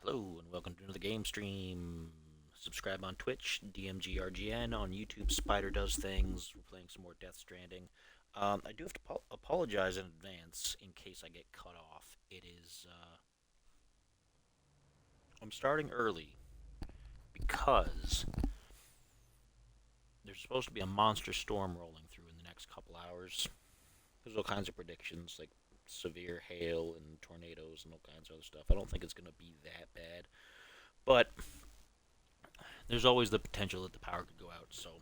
Hello and welcome to another game stream. Subscribe on Twitch, DMGRGN on YouTube. Spider Does Things. We're playing some more Death Stranding. I do have to apologize in advance in case I get cut off. I'm starting early because there's supposed to be a monster storm rolling through in the next couple hours. There's all kinds of predictions, like severe hail and tornadoes and all kinds of other stuff. I don't think it's going to be that bad, but there's always the potential that the power could go out, so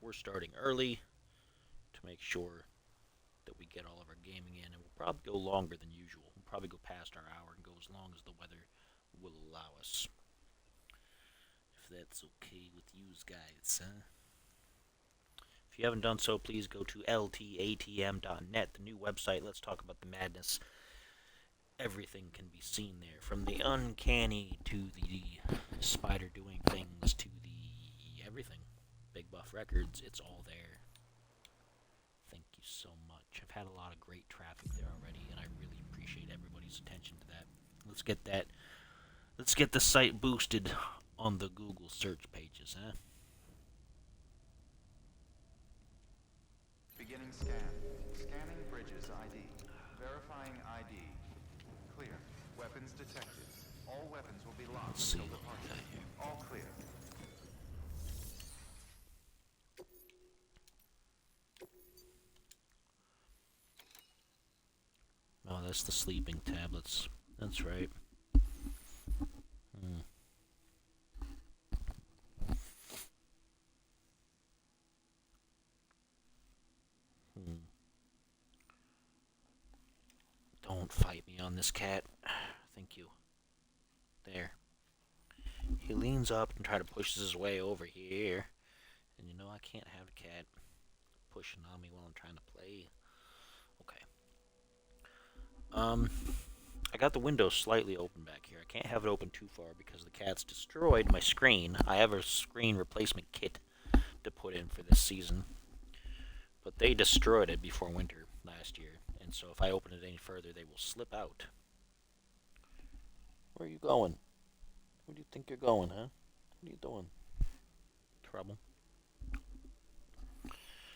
we're starting early to make sure that we get all of our gaming in, and we'll probably go longer than usual. We'll probably go past our hour and go as long as the weather will allow us. If that's okay with you guys, huh? If you haven't done so, please go to ltatm.net, the new website. Let's talk about the madness. Everything can be seen there, from the uncanny to the spider doing things to the everything. Big Buff Records, it's all there. Thank you so much. I've had a lot of great traffic there already, and I really appreciate everybody's attention to that. Let's get the site boosted on the Google search pages, huh? Beginning scan. Scanning bridges ID. Verifying ID. Clear. Weapons detected. All weapons will be locked Let's see until what we departure. got here. All clear. Oh, that's the sleeping tablets. That's right. Don't fight me on this cat. Thank you. There. He leans up and tries to push his way over here. And you know I can't have a cat pushing on me while I'm trying to play. Okay. I got the window slightly open back here. I can't have it open too far because the cat's destroyed my screen. I have a screen replacement kit to put in for this season, but they destroyed it before winter last year, and so if I open it any further, they will slip out. Where are you going? Where do you think you're going, huh? What are you doing? Trouble.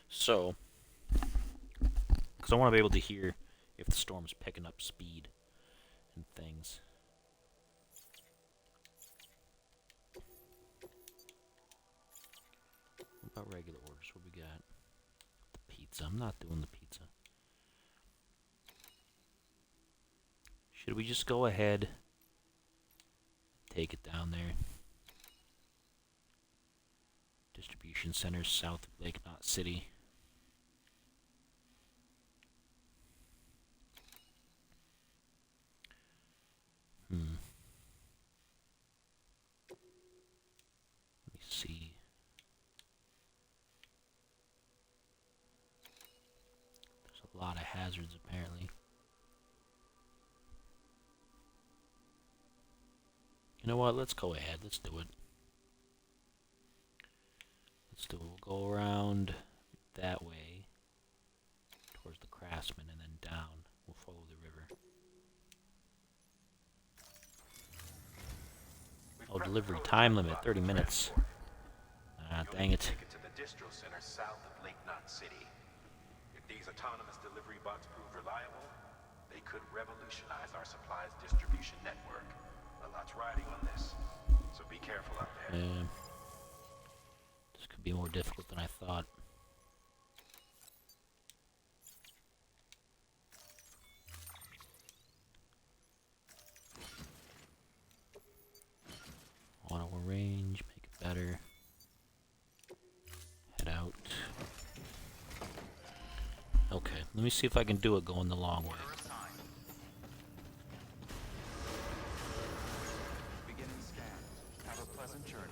So, because I want to be able to hear if the storm's picking up speed and things. What about regular orders? What we got? The pizza. I'm not doing the pizza. Should we just go ahead and take it down there? Distribution centers south of Lake Knot City. Let me see. There's a lot of hazards apparently. You know what? Let's go ahead. Let's do it. We'll go around that way towards the Craftsman and then down. We'll follow the river. Oh, delivery time limit, 30 minutes. Ah, dang it. Take it to the distro center south of Lake Knot City. If these autonomous delivery bots prove reliable, they could revolutionize our supplies distribution network. A lot's riding on this, so be careful out there. This could be more difficult than I thought. Auto arrange, make it better. Head out. Okay, let me see if I can do it going the long way. Beginning scan. Have a pleasant journey.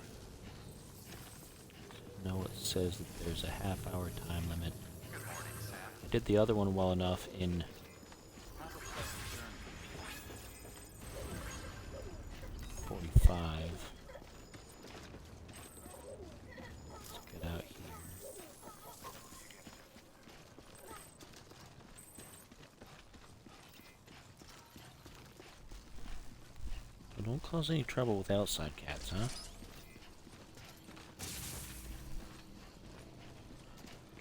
No, it says that there's a half-hour time limit. Good morning, Sam. I did the other one well enough in Have a pleasant journey. 45. Let's get out here. I don't Don't cause any trouble with outside cats, huh?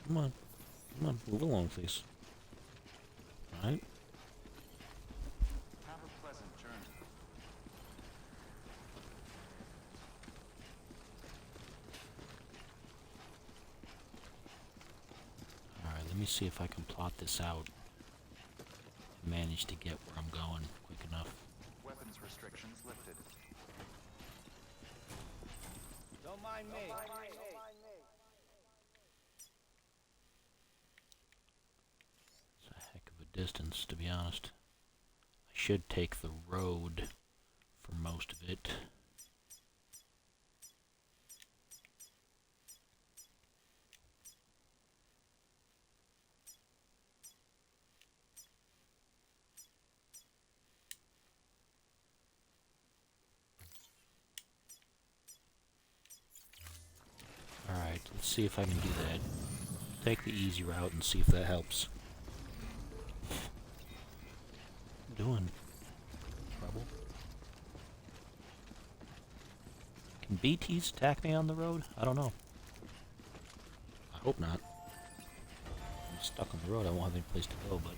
Come on. Come on, move along, please. Alright. Have a pleasant journey. Alright, let me see if I can plot this out. Manage to get where I'm going quick enough. Weapons restrictions lifted. Don't mind me. It's a heck of a distance, to be honest. I should take the road for most of it. Alright, let's see if I can do that. Take the easy route and see if that helps. What are you doing? Trouble? Can BTs attack me on the road? I don't know. I hope not. I'm stuck on the road, I won't have any place to go, but...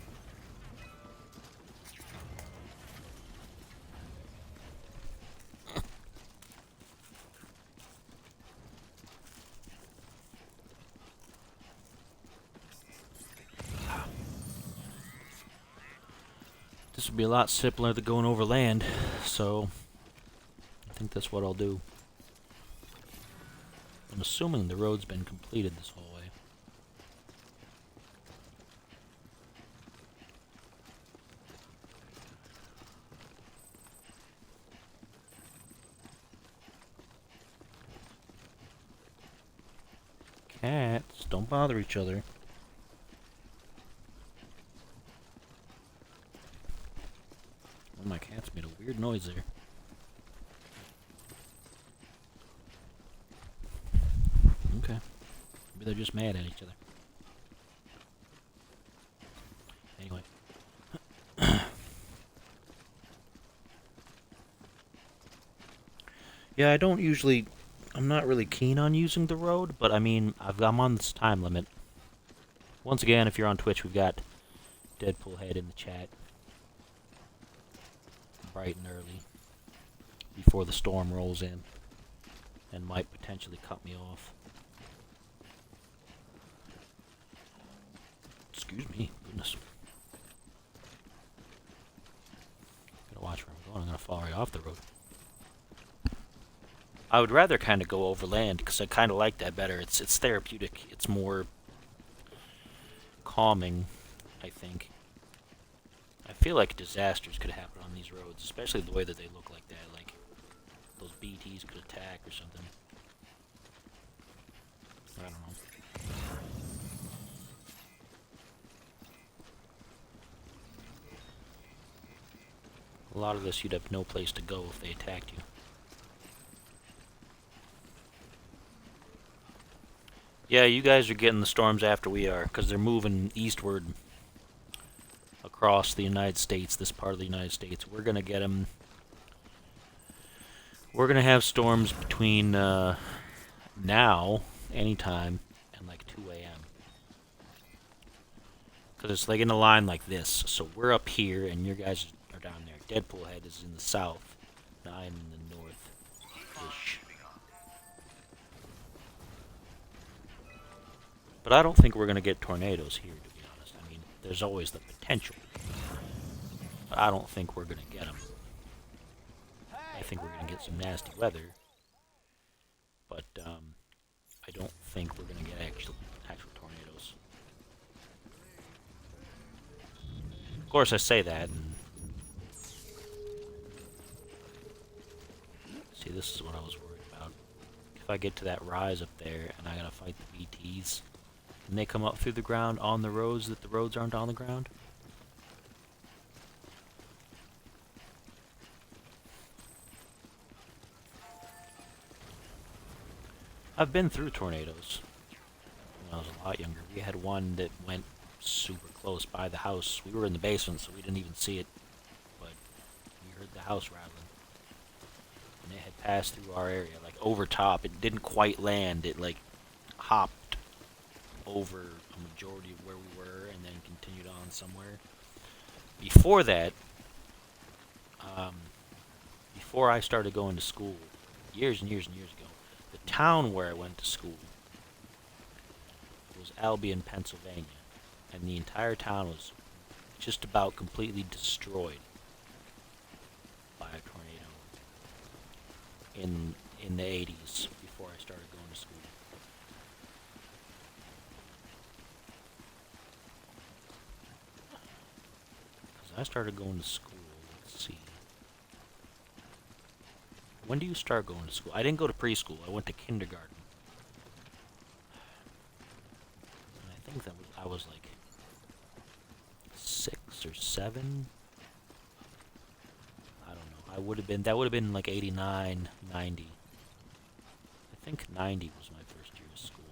This would be a lot simpler than going over land, so I think that's what I'll do. I'm assuming the road's been completed this whole way. Cats, don't bother each other. Oh, my cats made a weird noise there. Okay. Maybe they're just mad at each other. Anyway. Yeah, I'm not really keen on using the road, but I mean, I'm on this time limit. Once again, if you're on Twitch, we've got Deadpool Head in the chat. Bright and early. Before the storm rolls in. And might potentially cut me off. Excuse me, goodness. Gotta watch where I'm going, I'm gonna fall right off the road. I would rather kind of go overland, because I kind of like that better. It's therapeutic. It's more calming, I think. I feel like disasters could happen on these roads, especially the way that they look like that. Like, those BTs could attack or something. I don't know. A lot of this, you'd have no place to go if they attacked you. Yeah, you guys are getting the storms after we are, because they're moving eastward across the United States, this part of the United States. We're going to get them. We're going to have storms between now, anytime, and like 2 a.m. Because it's like in a line like this. So we're up here, and your guys are down there. Deadpool Head is in the south, and I'm in the north-ish. But I don't think we're going to get tornadoes here, to be honest. I mean, there's always the potential. But I don't think we're going to get them. I think we're going to get some nasty weather. But I don't think we're going to get actual tornadoes. Of course, I say that. And see, this is what I was worried about. If I get to that rise up there and I got to fight the BTs... and they come up through the ground on the roads that the roads aren't on the ground. I've been through tornadoes when I was a lot younger. We had one that went super close by the house. We were in the basement, so we didn't even see it, but we heard the house rattling. passed through our area, like over top. It didn't quite land. It like hopped over a majority of where we were and then continued on somewhere. Before that, before I started going to school, years and years and years ago, the town where I went to school was Albion, Pennsylvania, and the entire town was just about completely destroyed by a tornado in the 80s before I started going to school. Because I started going to school, let's see. When do you start going to school? I didn't go to preschool. I went to kindergarten. And I think I was like 6 or 7. I don't know. That would have been like 89, 90. I think 90 was my first year of school.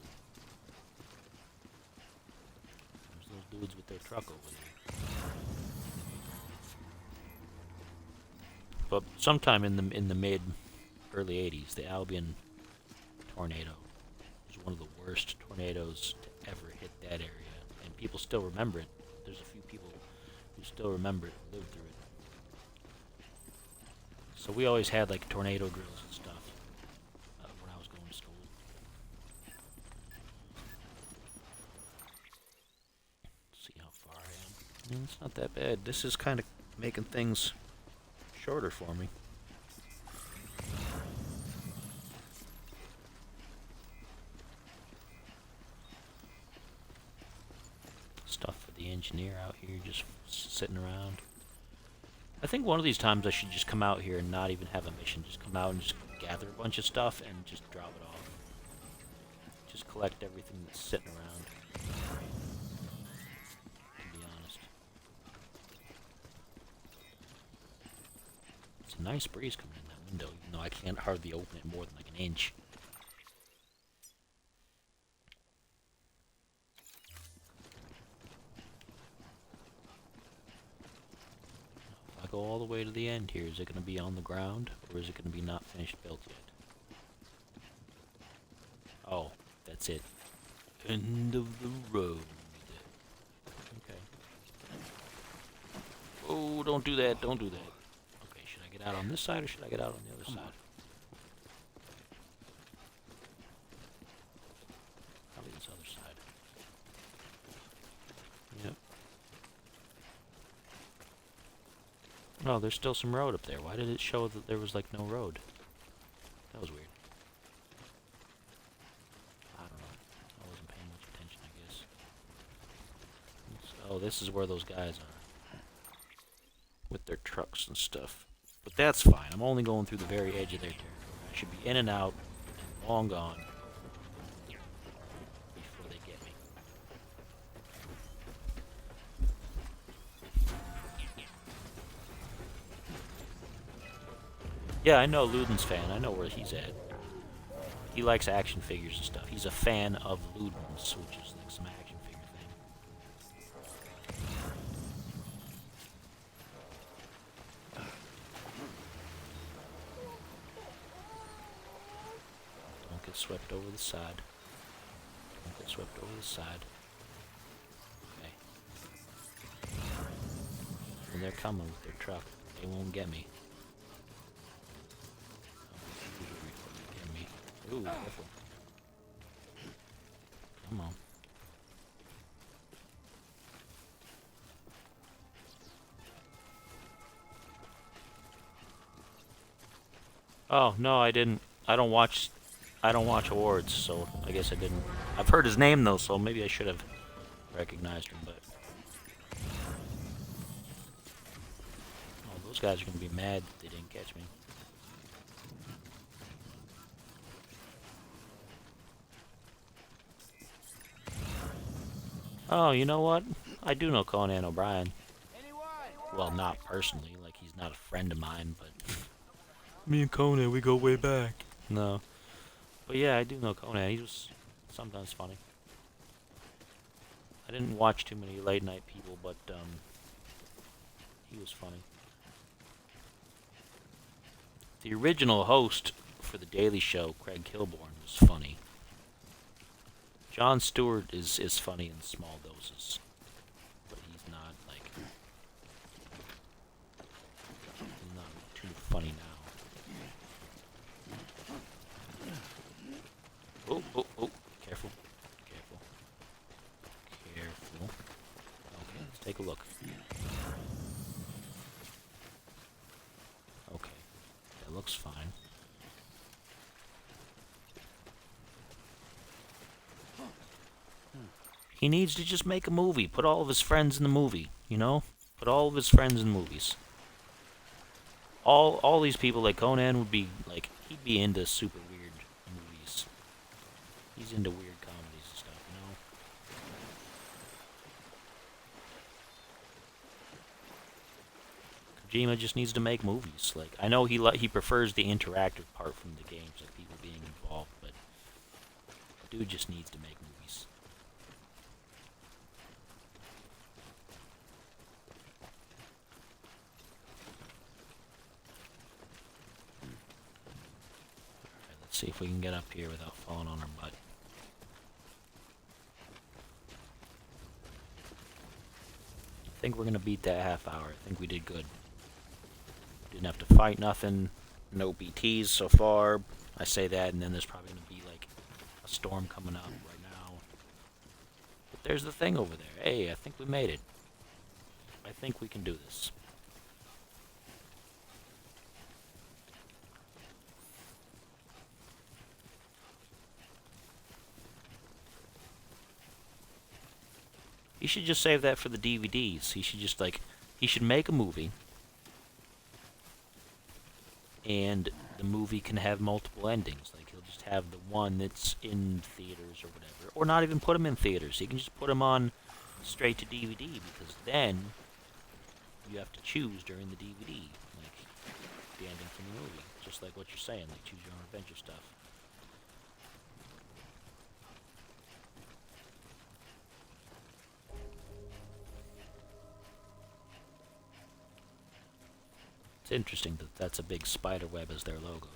There's those dudes with their truck over there. But sometime in the early 80s, the Albion tornado was one of the worst tornadoes to ever hit that area, and people still remember it. There's a few people who still remember it, who lived through it. So we always had like tornado drills and stuff when I was going to school. Let's see how far I am. It's not that bad. This is kind of making things shorter for me. Stuff for the engineer out here just sitting around. I think one of these times I should just come out here and not even have a mission. Just come out and just gather a bunch of stuff and just drop it off. Just collect everything that's sitting around. To be honest. It's a nice breeze coming in that window, even though I can't hardly open it more than like an inch. If I go all the way to the end here, is it going to be on the ground, or is it going to be not finished built yet? Oh, that's it. End of the road. Okay. Oh, don't do that, don't do that. Okay, should I get out on this side, or should I get out on the other side? Probably this other side. Yep. Oh, there's still some road up there. Why did it show that there was, like, no road? That was weird. I don't know. I wasn't paying much attention, I guess. Oh, this is where those guys are. With their trucks and stuff. But that's fine. I'm only going through the very edge of their territory. I should be in and out and long gone before they get me. Yeah, I know Luden's fan. I know where he's at. He likes action figures and stuff. He's a fan of Luden's, which is like some action figure thing. Don't get swept over the side. Don't get swept over the side. Okay. And they're coming with their truck. They won't get me. Ooh, careful. Come on. Oh, no, I didn't. I don't watch awards, so I guess I didn't. I've heard his name though, so maybe I should have recognized him, but oh, those guys are going to be mad that they didn't catch me. Oh, you know what? I do know Conan O'Brien. Well, not personally, like he's not a friend of mine, but me and Conan, we go way back. No. But yeah, I do know Conan. He was sometimes funny. I didn't watch too many late night people, but he was funny. The original host for The Daily Show, Craig Kilborn was funny. Jon Stewart is funny in small doses, but he's not too funny now. Oh, oh, oh! Careful, careful, careful. Okay, let's take a look. Okay, that looks fine. He needs to just make a movie. Put all of his friends in the movie, you know? Put all of his friends in movies. All these people, like Conan would be, like, he'd be into super weird movies. He's into weird comedies and stuff, you know? Kojima just needs to make movies. Like, I know he prefers the interactive part from the games, like people being involved, but dude just needs to make movies. Alright, let's see if we can get up here without falling on our butt. I think we're gonna beat that half hour. I think we did good. Didn't have to fight nothing. No BTs so far. I say that, and then there's probably gonna be like a storm coming up right now. But there's the thing over there. Hey, I think we made it. I think we can do this. He should just save that for the DVDs. He should just he should make a movie, and the movie can have multiple endings. Like he'll just have the one that's in theaters or whatever, or not even put them in theaters. He can just put them on straight to DVD, because then you have to choose during the DVD, like the ending from the movie, just like what you're saying, like choose your own adventure stuff. It's interesting that that's a big spider web as their logo.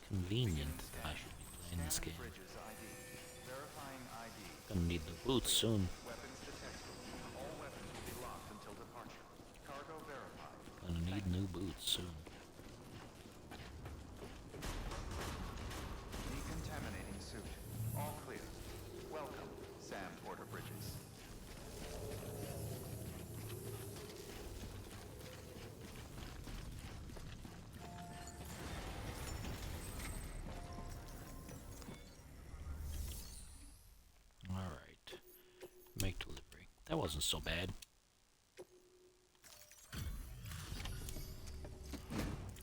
Convenient that I should be playing this game. Verifying ID. Gonna need the boots soon. Weapons detected. All weapons will be locked until departure. Cargo verified. Gonna need new boots soon. Decontaminating suit. All clear. Welcome, Sam Porter Bridges. Alright. Make delivery. That wasn't so bad.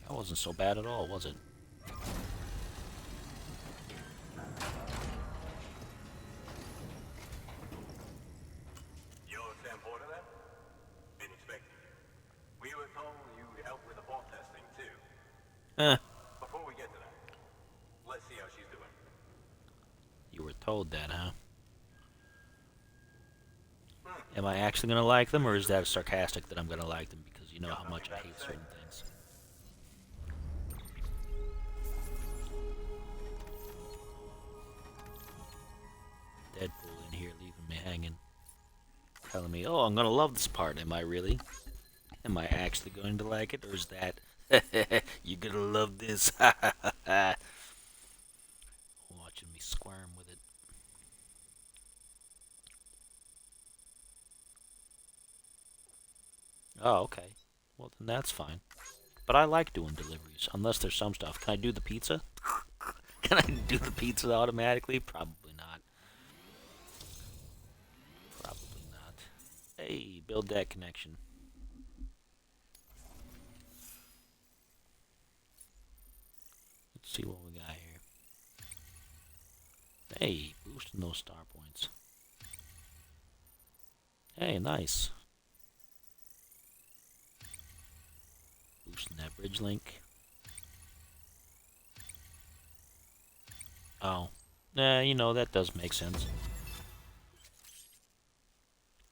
That wasn't so bad at all, was it? You're Sam Porter then? Been expecting you. We were told you'd help with the vault testing too. Before we get to that, let's see how she's doing. You were told that, huh? Am I actually gonna like them, or is that sarcastic that I'm gonna like them because you know how much I hate certain things? Deadpool in here leaving me hanging. Telling me, oh, I'm gonna love this part. Am I really? Am I actually going to like it, or is that you're gonna love this? Watching me squirm with it. Oh, okay. Well, then that's fine. But I like doing deliveries, unless there's some stuff. Can I do the pizza? Can I do the pizza automatically? Probably not. Probably not. Hey, build that connection. Let's see what we got here. Hey, boosting those star points. Hey, nice. Boosting that bridge link. Oh. You know, that does make sense.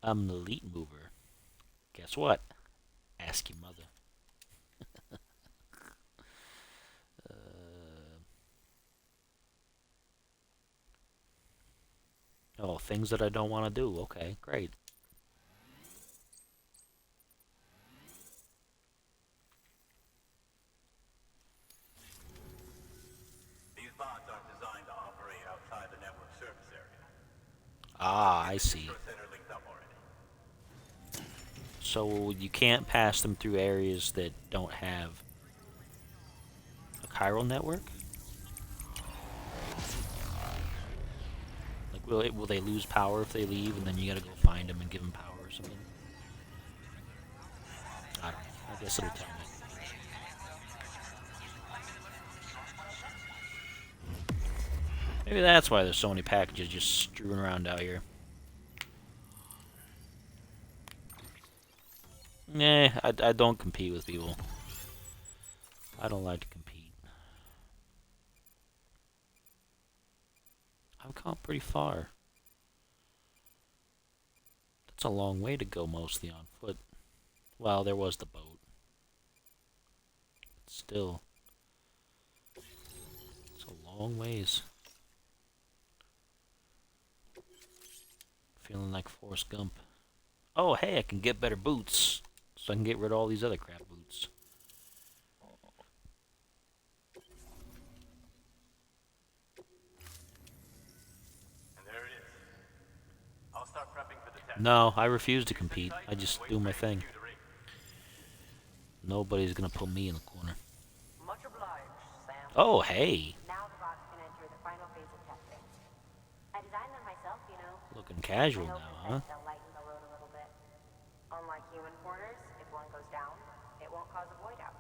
I'm an elite mover. Guess what? Ask your mother. Oh, things that I don't want to do. Okay, great. These bots aren't designed to operate outside the network service area. Ah, I see. Center linked up already. So you can't pass them through areas that don't have a chiral network? Like, will they lose power if they leave, and then you gotta go find them and give them power or something? I don't know. I guess it'll tell me. Maybe that's why there's so many packages just strewn around out here. Nah, I don't compete with people. I don't like to compete. I've gone pretty far. That's a long way to go, mostly on foot. Well, there was the boat. But still, it's a long ways. Feeling like Forrest Gump. Oh, hey, I can get better boots. So I can get rid of all these other crap boots. And there it is. I'll start prepping for the test. No, I refuse to compete. I just do my thing. Nobody's gonna put me in the corner. Much obliged, Sam. Oh, hey. Now the bots can enter the final phase of testing. I designed them myself, you know. Looking casual I hope now, the huh? they'll lighten the load a little bit. Unlike human porters, if one goes down, it won't cause a void out.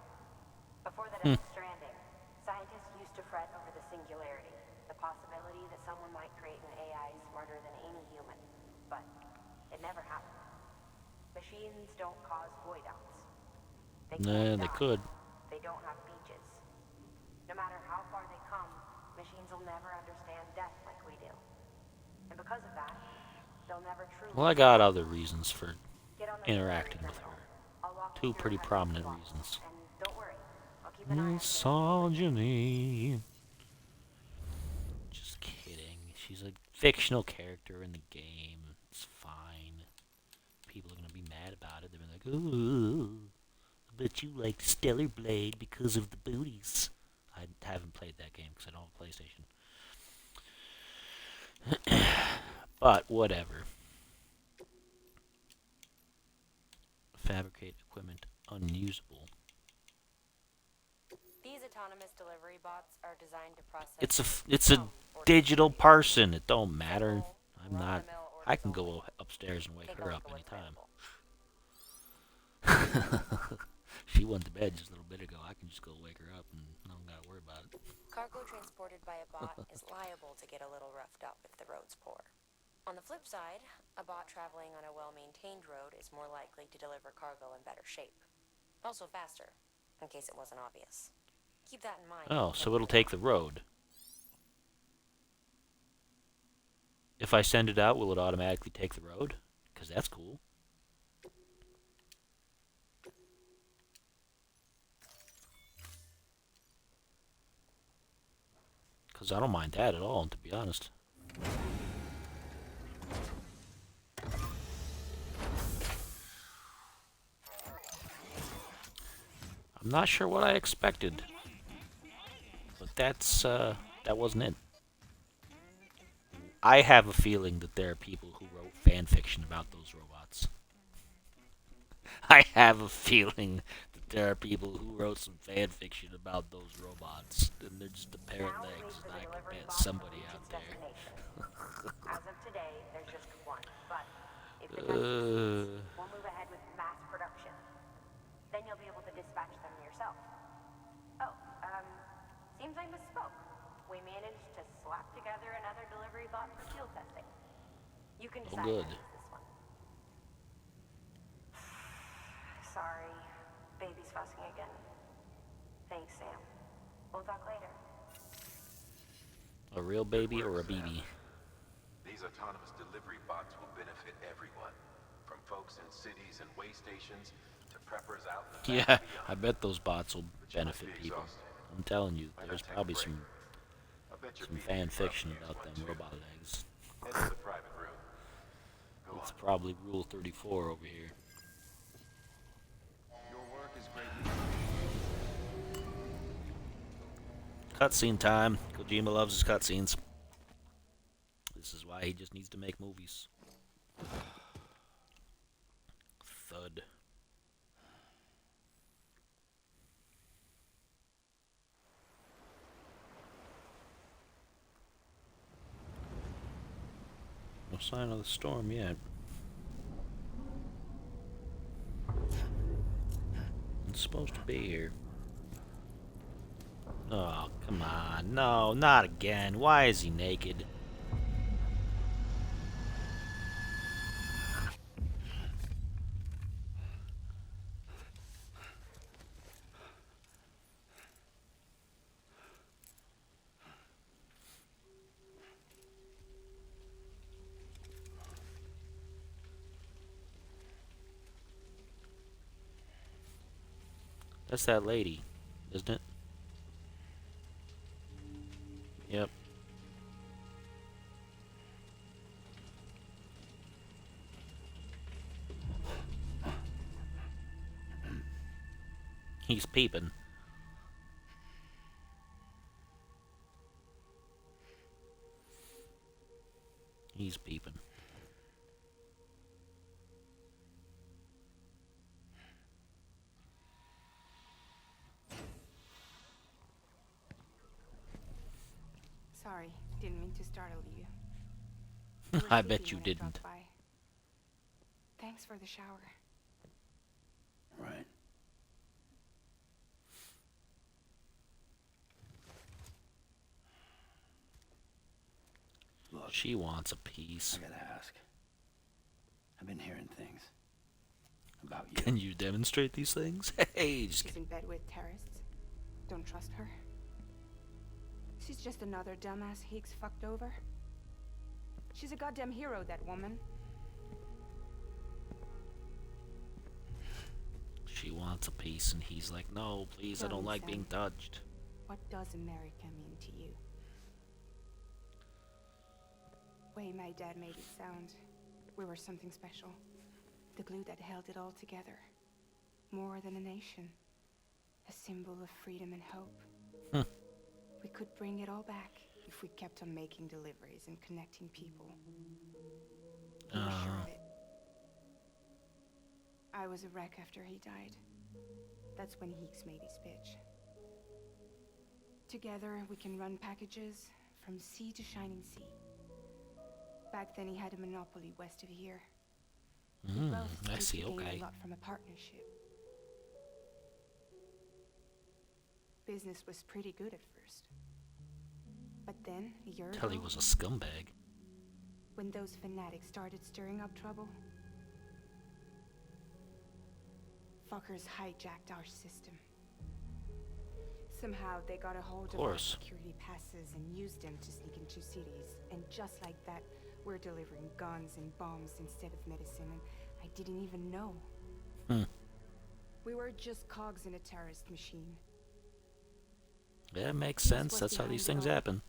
Before the Death Stranding, scientists used to fret over the singularity, the possibility that someone might create an AI smarter than any human. But it never happened. Machines don't cause void outs. They Nah, can't they die. could. They don't have beaches. No matter how far they come, machines will never understand death like we do. And because of that, they'll never truly... Well, I got other reasons for Get on the interacting with terminal. her. I'll walk Two you through pretty how to prominent use the reasons. bots. And don't worry, I'll keep an eye on Misogyny. Just kidding. She's a fictional character in the game. It's fine. People are gonna be mad about it. They're gonna be like, ooh, I bet you like Stellar Blade because of the booties. I haven't played that game because I don't have a PlayStation. But whatever. Fabricate equipment unusable. These autonomous delivery bots are designed to process... It's a digital person. It don't matter. I'm not. I can go upstairs and wake her up anytime. She went to bed just a little bit ago. I can just go wake her up and I don't gotta worry about it. Cargo transported by a bot is liable to get a little roughed up if the road's poor. On the flip side, a bot traveling on a well-maintained road is more likely to deliver cargo in better shape. Also faster, in case it wasn't obvious. Keep that in mind. Oh, so it'll take the road. If I send it out, will it automatically take the road? Because that's cool. Because I don't mind that at all, to be honest. I'm not sure what I expected. But that wasn't it. I have a feeling that there are people who wrote fan fiction about those robots. I have a feeling that there are people who wrote some fan fiction about those robots, and they're just a pair of legs, and I can bet somebody out there. As of today, there's just one, but if the test succeeds, we'll move ahead with mass production. Then you'll be able to dispatch them yourself. Oh, seems I misspoke. We managed to slap together another delivery bot for field testing. You can decide good. how to use this one. Sorry, baby's fussing again. Thanks, Sam. We'll talk later. A real baby or a BB? These autonomous delivery bots will benefit everyone, from folks in cities and way stations to preppers out in the Yeah, back and I beyond. bet those bots will benefit Be people. exhausted. I'm telling you, Why not there's take a probably break? some I bet your some BB fan probably fiction needs about one them too. robot legs. Head to the private room. Go It's on. probably Rule 34 over here. Your work is greatly Cutscene time. Kojima loves his cutscenes. This is why he just needs to make movies. Thud. No sign of the storm yet. It's supposed to be here. Oh, come on. No, not again. Why is he naked? That's that lady, isn't it? Yep. He's peeping. He's peeping. Sorry, didn't mean to startle you. You were I sleeping bet you when I didn't. dropped by. Thanks for the shower. Right. Look, She wants a piece. I gotta ask. I've been hearing things about you. Can you demonstrate these things? Hey, just She's in bed with terrorists. Don't trust her. She's just another dumbass Higgs fucked over. She's a goddamn hero, that woman. She wants a piece, and he's like, no, please, I Tell don't me, like Sam. being touched. What does America mean to you? Way my dad made it sound. We were something special. The glue that held it all together. More than a nation. A symbol of freedom and hope. We could bring it all back if we kept on making deliveries and connecting people. We were sure of it. I was a wreck after he died. That's when Higgs made his pitch. Together, we can run packages from sea to shining sea. Back then, he had a monopoly west of here. We both I stood see, to gain okay. a lot from a partnership. Business was pretty good at first. But then, a year Tell he ago, was a scumbag. when those fanatics started stirring up trouble, fuckers hijacked our system. Somehow they got a hold of our Course. security passes and used them to sneak into cities. And just like that, we're delivering guns and bombs instead of medicine, and I didn't even know. We were just cogs in a terrorist machine. Yeah, makes Higgs sense. was That's how behind these it things all. happen.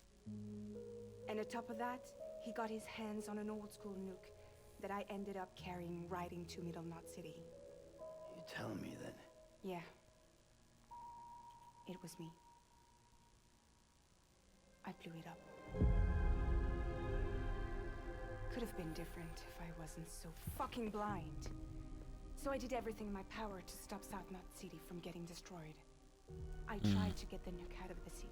And on top of that, he got his hands on an old school nuke that I ended up carrying right into Middle Knot City. You telling me that Yeah. It was me. I blew it up. Could have been different if I wasn't so fucking blind. So I did everything in my power to stop South Knot City from getting destroyed. I tried to get the nuke out of the city.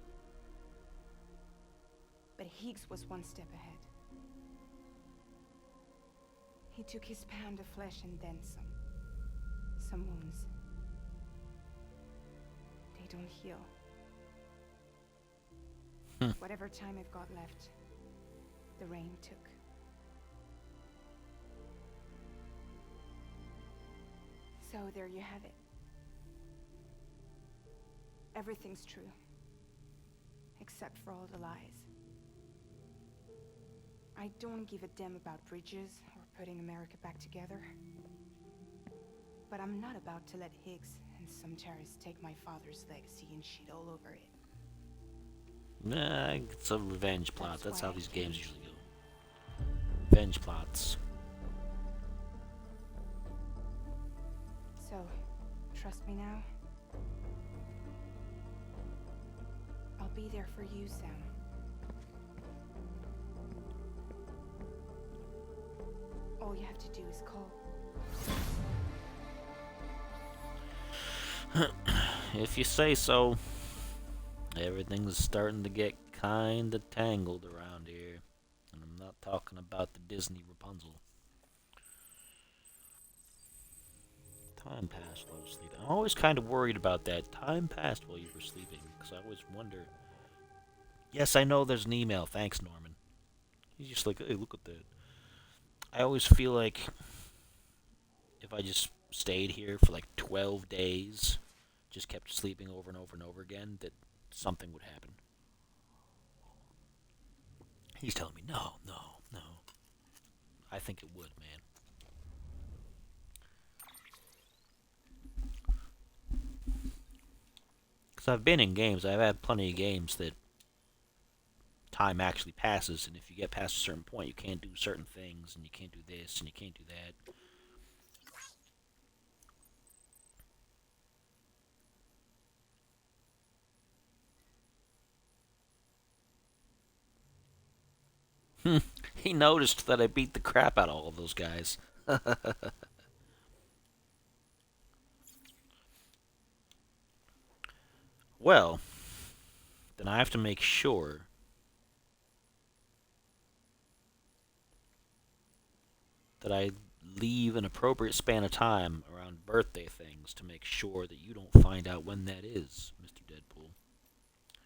But Higgs was one step ahead. He took his pound of flesh and then some. Some wounds. They don't heal. Whatever time I've got left, the rain took. So there you have it. Everything's true. Except for all the lies. I don't give a damn about bridges or putting America back together. But I'm not about to let Higgs and some terrorists take my father's legacy and shit all over it. Nah, it's a revenge plot. That's That's why how I these came. games usually go. revenge plots. So, trust me now? I'll be there for you, Sam. All you have to do is call. If you say so. Everything's starting to get kinda tangled around here. And I'm not talking about the Disney Rapunzel. Time passed while I was sleeping. I'm always kind of worried about that. Time passed while you were sleeping. Because I always wonder. Yes, I know there's an email. Thanks, Norman. He's just like, hey, look at that. I always feel like if I just stayed here for like 12 days, just kept sleeping over and over and over again, that something would happen. He's telling me, no. I think it would, man. Because I've been in games, I've had plenty of games that time actually passes, and if you get past a certain point, you can't do certain things, and you can't do this, and you can't do that. He noticed that I beat the crap out of all of those guys. Well, then I have to make sure that I leave an appropriate span of time around birthday things to make sure that you don't find out when that is, Mr. Deadpool.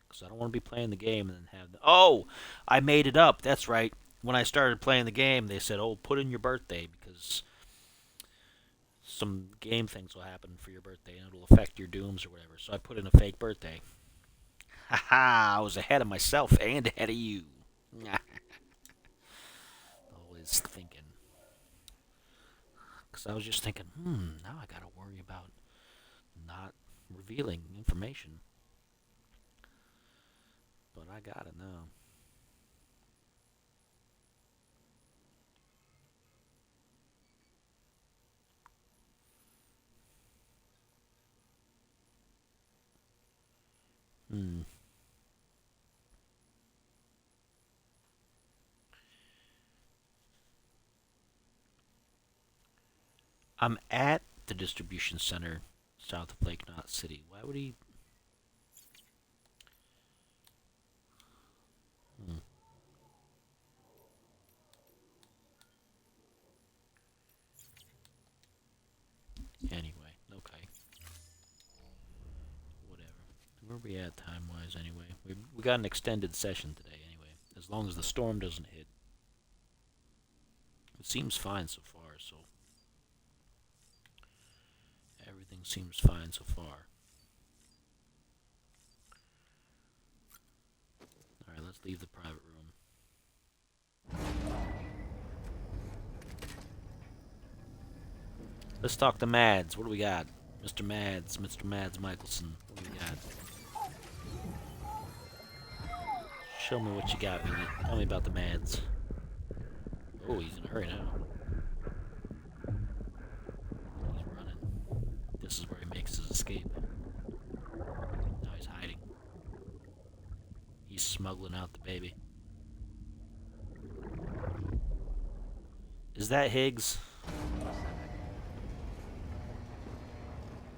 Because I don't want to be playing the game and then have... Oh! I made it up. That's right. When I started playing the game, they said, oh, put in your birthday because some game things will happen for your birthday and it'll affect your dooms or whatever. So I put in a fake birthday. Haha, I was ahead of myself and ahead of you. Always thinking. Because I was just thinking, now I gotta worry about not revealing information. But I got it now. I'm at the distribution center south of Lake Knot City. Why would he... Anyway, okay. Whatever. Where are we at time-wise anyway? We got an extended session today anyway. As long as the storm doesn't hit. It seems fine so far, so... Everything seems fine so far. Alright, let's leave the private room. Let's talk to Mads. What do we got? Mr. Mads Michelson. What do we got? Show me what you got, Billy. Tell me about the Mads. Oh, he's in a hurry now. He's running. This is where he makes his escape. Now he's hiding. He's smuggling out the baby. Is that Higgs?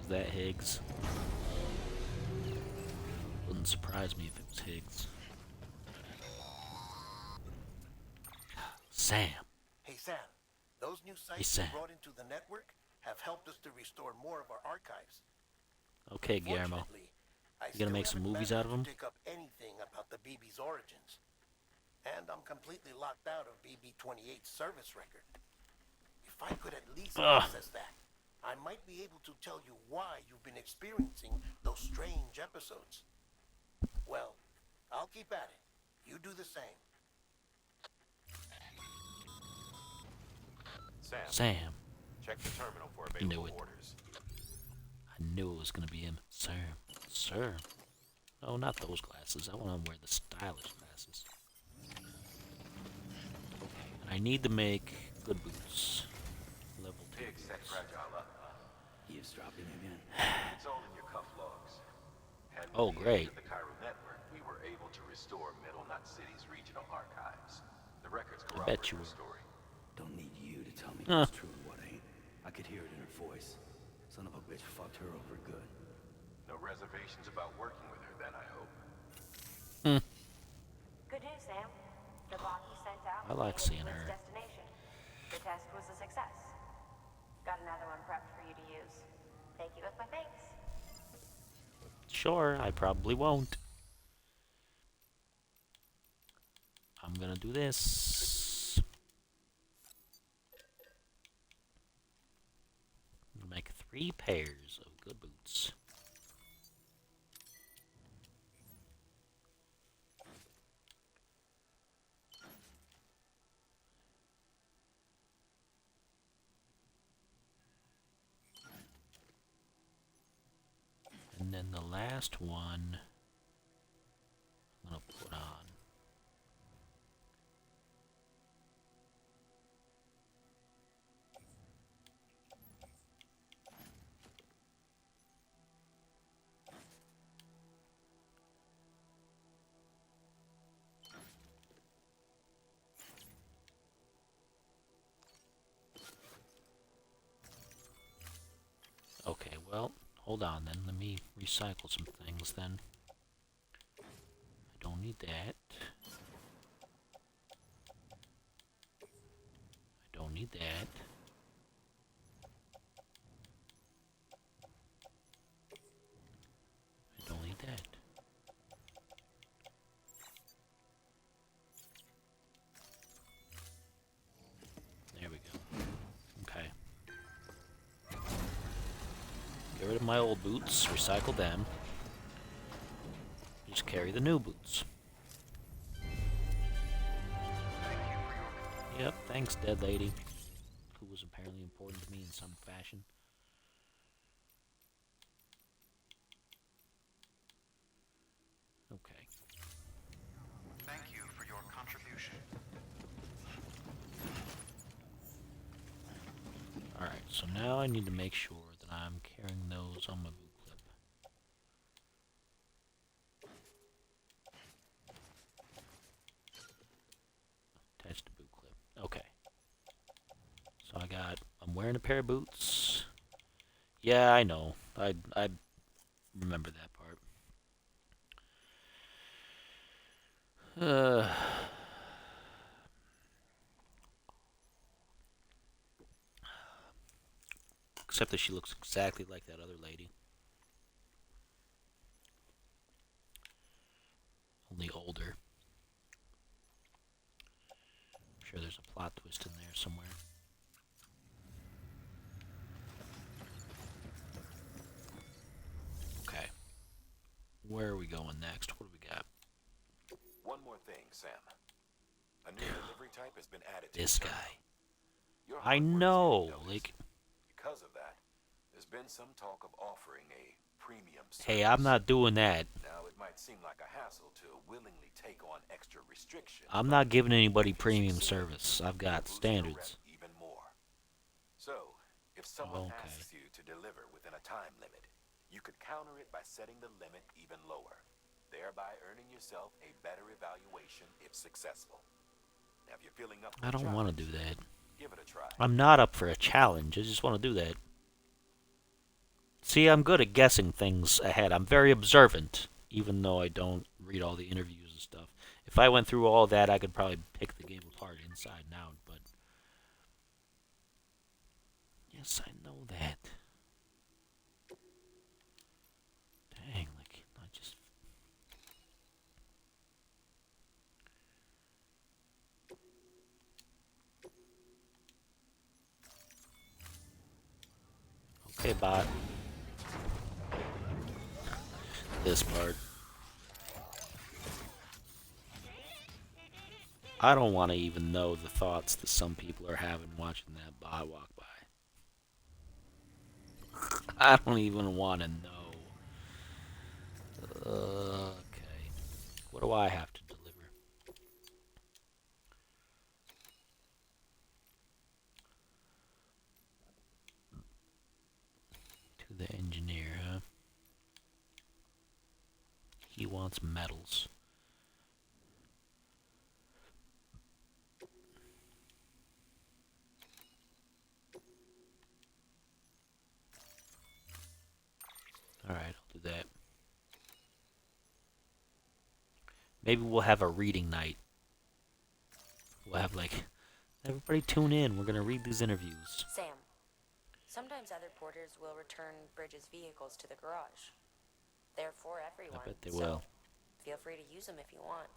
Is that Higgs? Wouldn't surprise me if it was Higgs. Sam. Hey Sam, those new sites Hey, Sam. we brought into the network have helped us to restore more of our archives. Okay, Guillermo. Fortunately, I You gonna make still some haven't movies out of managed them? to dig up anything about the BB's origins. And I'm completely locked out of BB-28's service record. If I could at least access that, I might be able to tell you why you've been experiencing those strange episodes. Well, I'll keep at it. You do the same. Sam. Check the terminal for I knew available it. orders. I knew it was gonna be him. Sir. Oh, not those glasses. I want to wear the stylish glasses. Okay, and I need to make good boots. Level 2 Big set boots. fragile up, huh? Eavesdropping again. It's all in your cuff logs. Had Oh, we great. the Cairo network, we were able to restore Middle Knot City's regional archives. The records I bet corroborate you her were. story. Don't need you to tell me Huh. what's true and what ain't. I could hear it in her voice. Son of a bitch fucked her over good. No reservations about working with her then, I hope. Good news, Sam. The bot you sent out I like made it seeing to its her. destination. The test was a success. Got another one prepped for you to use. Take you with my thanks. Sure, I probably won't. I'm gonna do this. Make 3 pairs of good boots. And then the last one I'm gonna put on. Okay, well, hold on then. Let me recycle some things then. I don't need that. I don't need that. I don't need that. There we go. Okay. Get rid of my old boots, recycle them. Just carry the new boots. Yep, thanks, dead lady. Who was apparently important to me in some fashion. Okay. Thank you for your contribution. Alright, so now I need to make sure that I'm carrying those on my boot clip. Attach the boot clip. Okay. So I'm wearing a pair of boots. Yeah, I know. I remember that part. Except that she looks exactly like that other lady. Only older. I'm sure there's a plot twist in there somewhere. Okay. Where are we going next? What do we got? One more thing, Sam. A new delivery type has been added to This the terminal. guy. Your I hard work is know, getting noticed. like, Because of that, there's been some talk of offering a premium service. hey, I'm not doing that. Now, it might seem like a hassle to willingly take on extra restrictions. I'm but not giving anybody if you premium succeed, service. I've you'll got boost your standards. rep even more. So, if someone Okay. asks you to deliver within a time limit, you could counter it by setting the limit even lower, thereby earning yourself a better evaluation if successful. Now, if you're feeling up for I a don't want to challenge, do that. give it a try. I'm not up for a challenge. I just want to do that. See, I'm good at guessing things ahead. I'm very observant, even though I don't read all the interviews and stuff. If I went through all that, I could probably pick the game apart inside and out, but... Yes, I know that. Dang, like, I just... Okay, bot. This part. I don't want to even know the thoughts that some people are having watching that bot walk by. I don't even want to know. Okay. What do I have to deliver? wants metals. Alright, I'll do that. Maybe we'll have a reading night. We'll have like, everybody tune in. We're gonna read these interviews. Sam, sometimes other porters will return Bridges' vehicles to the garage. They're for everyone. I bet they so will. Feel free to use them if you want.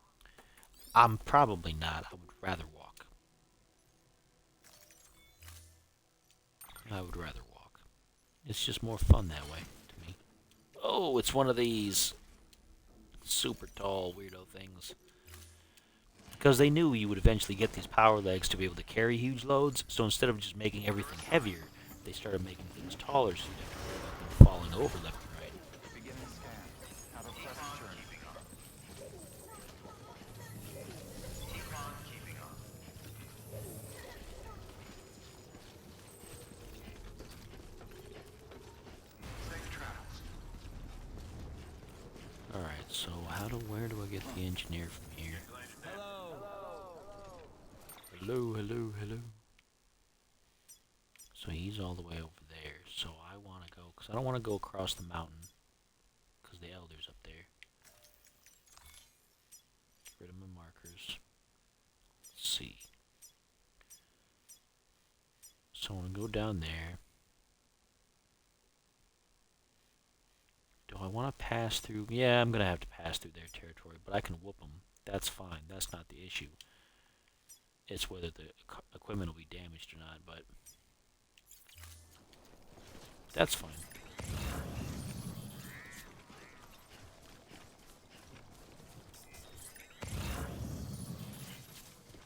I'm probably not. I would rather walk. I would rather walk. It's just more fun that way to me. Oh, it's one of these super tall weirdo things. Because they knew you would eventually get these power legs to be able to carry huge loads, so instead of just making everything heavier, they started making things taller so you didn't worry about them falling over left and right. Beginning scan. Have a press turn. Safe travels. Alright, so where do I get the engineer from here? Hello, hello, hello. So he's all the way over there. So I want to go, because I don't want to go across the mountain, because the elder's up there. Get rid of my markers. Let's see. So I want to go down there. Do I want to pass through? Yeah, I'm going to have to pass through their territory, but I can whoop them. That's fine. That's not the issue. It's whether the equipment will be damaged or not, but that's fine.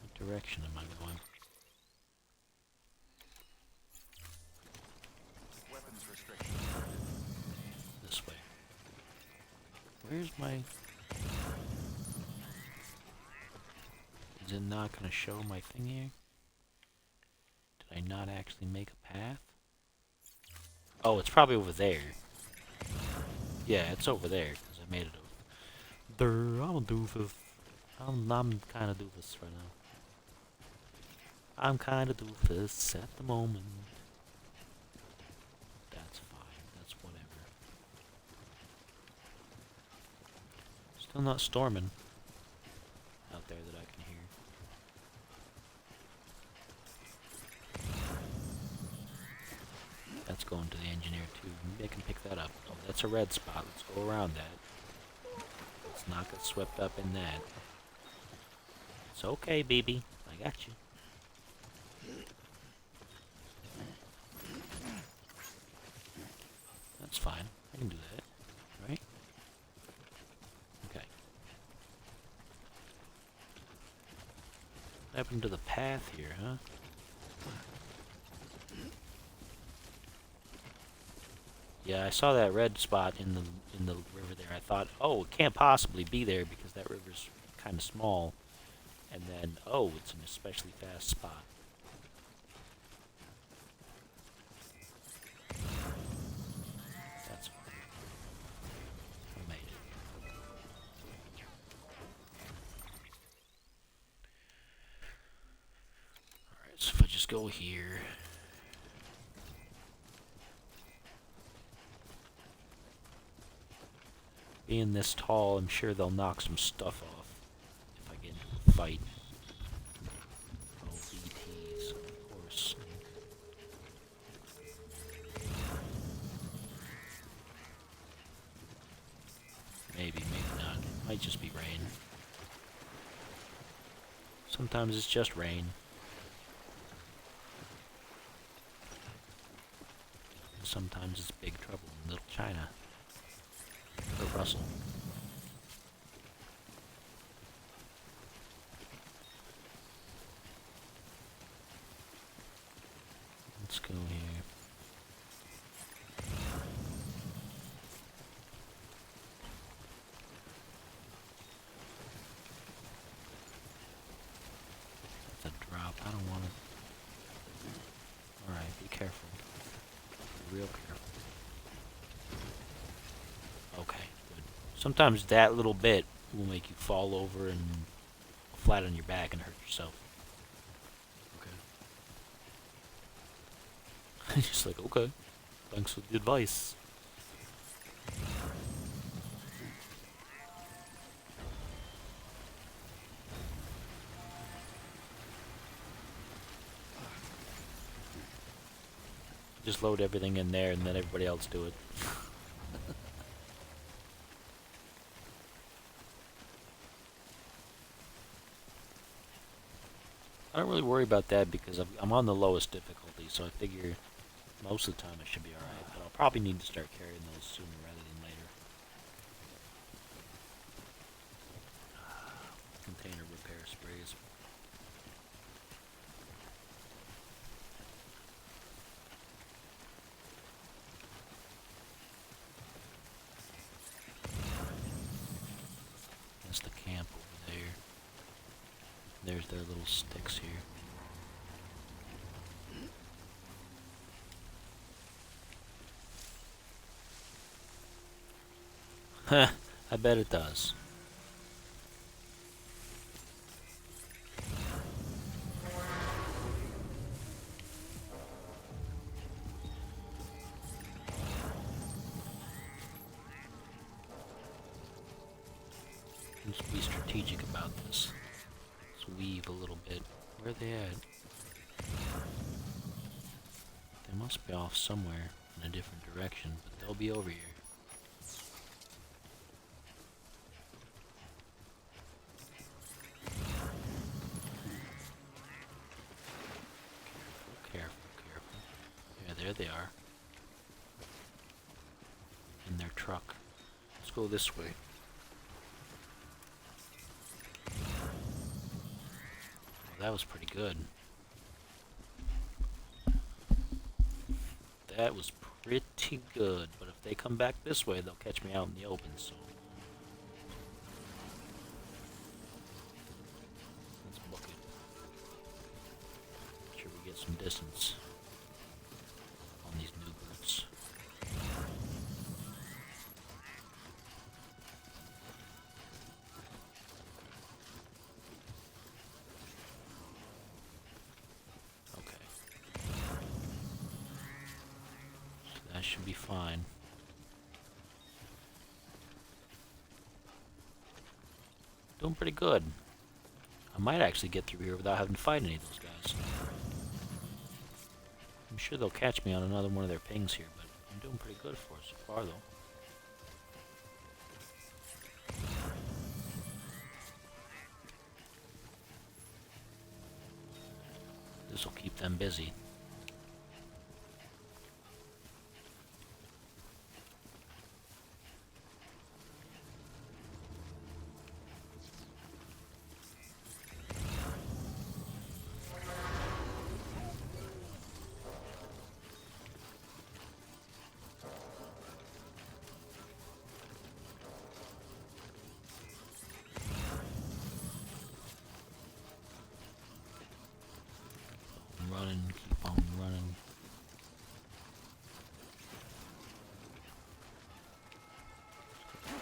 What direction am I going? Weapons restriction. This way. Where's my... Is it not going to show my thing here? Did I not actually make a path? Oh, it's probably over there. Yeah, it's over there, because I made it over there. I'm a doofus. I'm kind of doofus right now. I'm kind of doofus at the moment. That's fine. That's whatever. Still not storming out there that I can hear. That's going to the engineer too. Maybe I can pick that up. Oh, that's a red spot. Let's go around that. Let's not get swept up in that. It's okay, baby. I got you. That's fine. I can do that. Right? Okay. What happened to the path here, huh? Yeah, I saw that red spot in the river there. I thought, oh, it can't possibly be there because that river's kind of small. And then, oh, it's an especially fast spot. That's fine. I made it. Alright, so if I just go here... Being this tall, I'm sure they'll knock some stuff off if I get into a fight. Oh, BTs, of course. Maybe, maybe not. Might just be rain. Sometimes it's just rain. And sometimes it's big trouble in Little China. For Russell. Let's go here. That's a drop. I don't want to. Alright, be careful. Be real careful. Okay, good. Sometimes that little bit will make you fall over and flat on your back and hurt yourself. Okay. Just like, okay, thanks for the advice. Just load everything in there and let everybody else do it. I don't really worry about that because I'm on the lowest difficulty, so I figure most of the time I should be alright. But I'll probably need to start carrying those sooner rather than later. Container repair sprays. That's the camp over there. There's their little sticks here. Huh, I bet it does. Let's be strategic about this. Let's weave a little bit. Where are they at? They must be off somewhere in a different direction, but they'll be over here. Careful, careful. Yeah, there they are. In their truck. Let's go this way. Well, that was pretty good. That was pretty good, but if they come back this way, they'll catch me out in the open, so... Let's book it. Make sure we get some distance on these new boots. That should be fine. Doing pretty good. I might actually get through here without having to fight any of those guys. I'm sure they'll catch me on another one of their pings here, but I'm doing pretty good for it so far, though. This will keep them busy. Running, keep on running.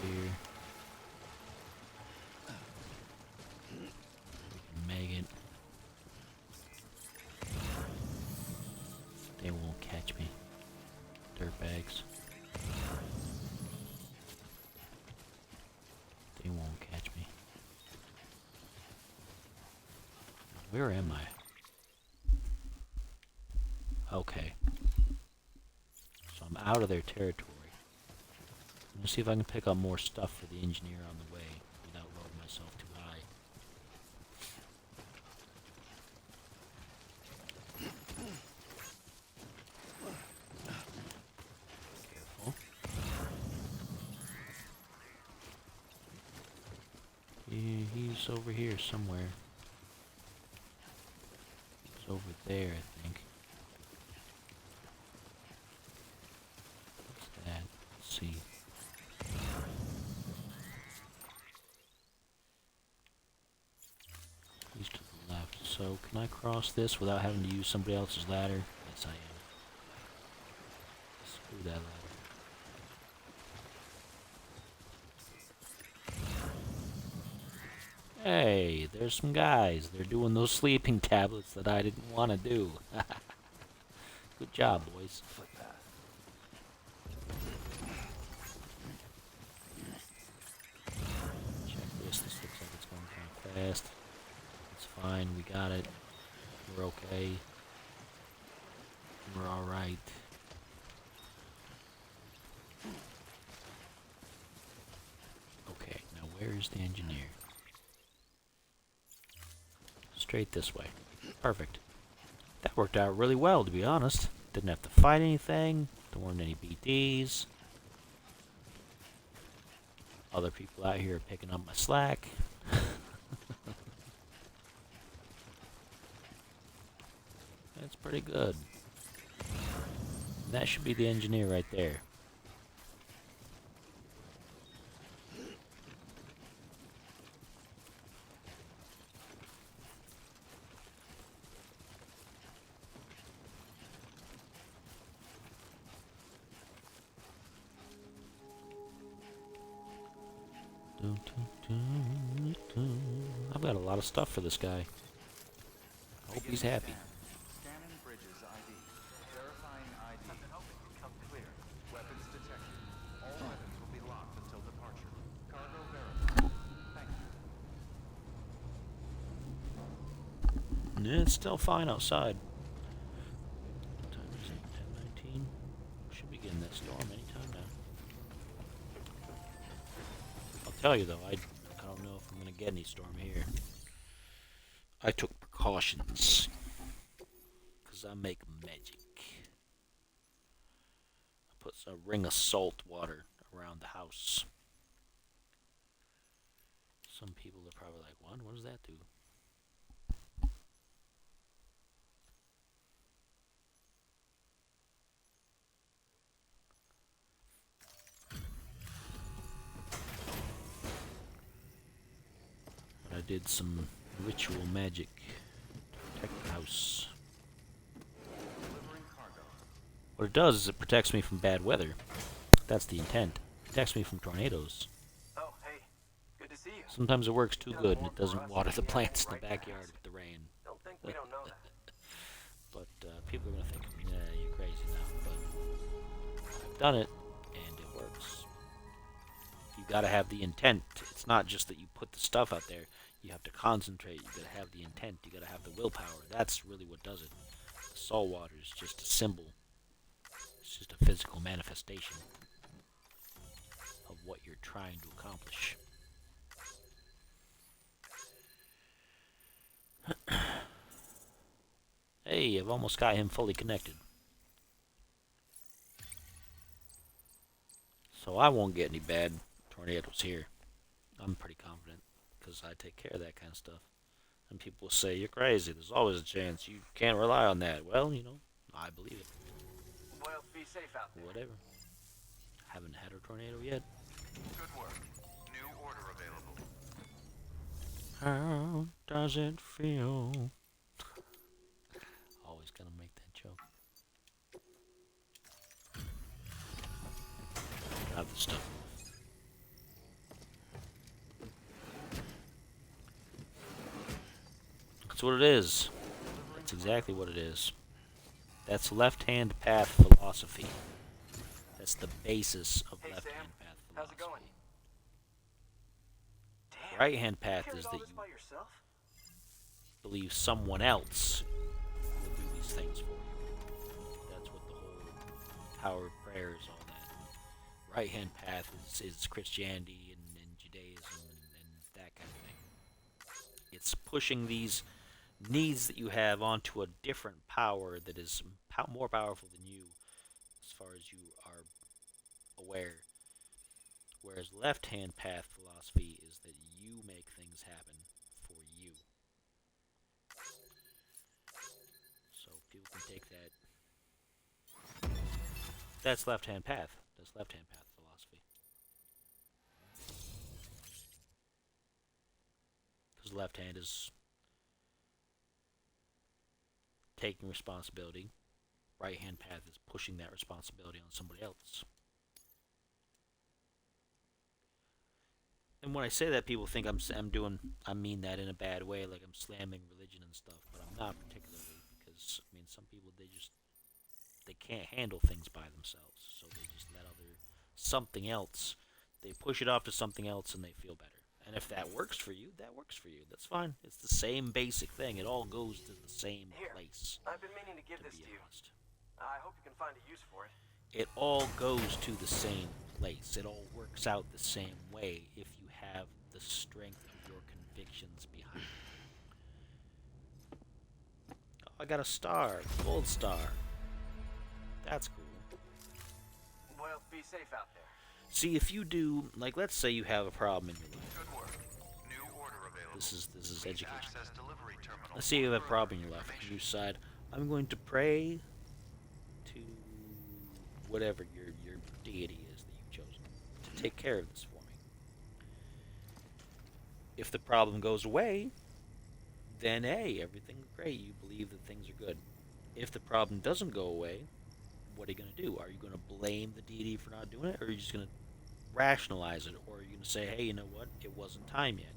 Here. We can make it. They won't catch me. Dirtbags. They won't catch me. Where am I? Okay. So I'm out of their territory. I'm gonna see if I can pick up more stuff for the engineer on the way without loading myself too high. Careful. Yeah, he's over here somewhere. He's over there, I think. What's that? Let's see. He's to the left. So, can I cross this without having to use somebody else's ladder? Yes, I am. Screw that ladder. Hey, there's some guys. They're doing those sleeping tablets that I didn't want to do. Good job, boys. Footpath. Check this. This looks like it's going kind of fast. It's fine. We got it. We're okay. We're alright. Okay, now where is the engineer? Straight this way. Perfect. That worked out really well, to be honest. Didn't have to fight anything. There weren't any BDs. Other people out here are picking up my slack. That's pretty good. That should be the engineer right there. I've got a lot of stuff for this guy. I hope he's happy. Scanning bridges ID. Verifying ID. Clear. Weapons detected. All weapons will be locked until departure. Cargo verified. Thank you. Yeah, it's still fine outside. What time is it? 10:19. Should be getting that storm anytime now. I'll tell you though, I don't know if I'm gonna get any storm here. I took precautions. 'Cause I make magic. I put a ring of salt water around the house. Some people are probably like, what? What does that do? But I did some ritual magic to protect the house. Delivering cargo. What it does is it protects me from bad weather. That's the intent. It protects me from tornadoes. Oh, hey. Good to see you. Sometimes it works too good and it doesn't water the plants in the backyard with the rain. Don't think we don't know that. But people are going to think, yeah, you're crazy now. But I've done it, and it works. You got to have the intent. It's not just that you put the stuff out there. You have to concentrate. You got to have the intent. You got to have the willpower. That's really what does it. The salt water is just a symbol. It's just a physical manifestation of what you're trying to accomplish. Hey, I've almost got him fully connected. So I won't get any bad tornadoes here. I'm pretty confident, because I take care of that kind of stuff. And people will say, you're crazy, there's always a chance, you can't rely on that. Well, you know, I believe it. Well, be safe out there. Whatever. Haven't had a tornado yet. Good work. New order available. How does it feel? Always gonna make that joke. Grab the stuff. That's what it is. That's exactly what it is. That's left-hand path philosophy. That's the basis of Hey, left-hand Sam. path philosophy. How's it going? Damn. Right-hand path Carried is all that this you by yourself? believe someone else will do these things for you. That's what the whole power of prayer is all that. Right-hand path is Christianity and Judaism and that kind of thing. It's pushing these needs that you have onto a different power that is more powerful than you as far as you are aware. Whereas left-hand path philosophy is that you make things happen for you. So people can take that. That's left-hand path. That's left-hand path philosophy. Because left hand is taking responsibility. Right-hand path is pushing that responsibility on somebody else. And when I say that, people think I mean that in a bad way, like I'm slamming religion and stuff. But I'm not particularly, because I mean, some people they can't handle things by themselves, so they just let other something else. They push it off to something else, and they feel better. And if that works for you, that works for you. That's fine. It's the same basic thing. It all goes to the same Here, place. I've been meaning to give To this be to you. honest, I hope you can find a use for it. it all goes to the same place. It all works out the same way if you have the strength of your convictions behind it. Oh, I got a star, gold star. That's cool. Well, be safe out there. See, if you do, like, let's say you have a problem in your life. Good work. New order available. This is Please education. access delivery terminal. Let's say you have a problem in your life, and you decide, I'm going to pray to whatever your deity is that you've chosen to take care of this for me. If the problem goes away, then hey, everything's great. You believe that things are good. If the problem doesn't go away, what are you going to do? Are you going to blame the deity for not doing it, or are you just going to rationalize it, or are you going to say, hey, you know what? It wasn't time yet.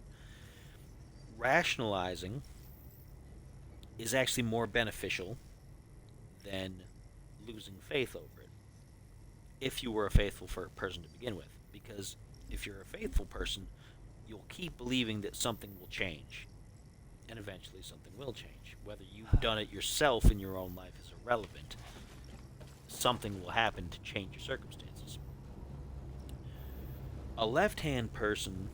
Rationalizing is actually more beneficial than losing faith over it. If you were a faithful person to begin with, because if you're a faithful person, you'll keep believing that something will change, and eventually something will change. Whether you've done it yourself in your own life is irrelevant. Something will happen to change your circumstances. A left-hand person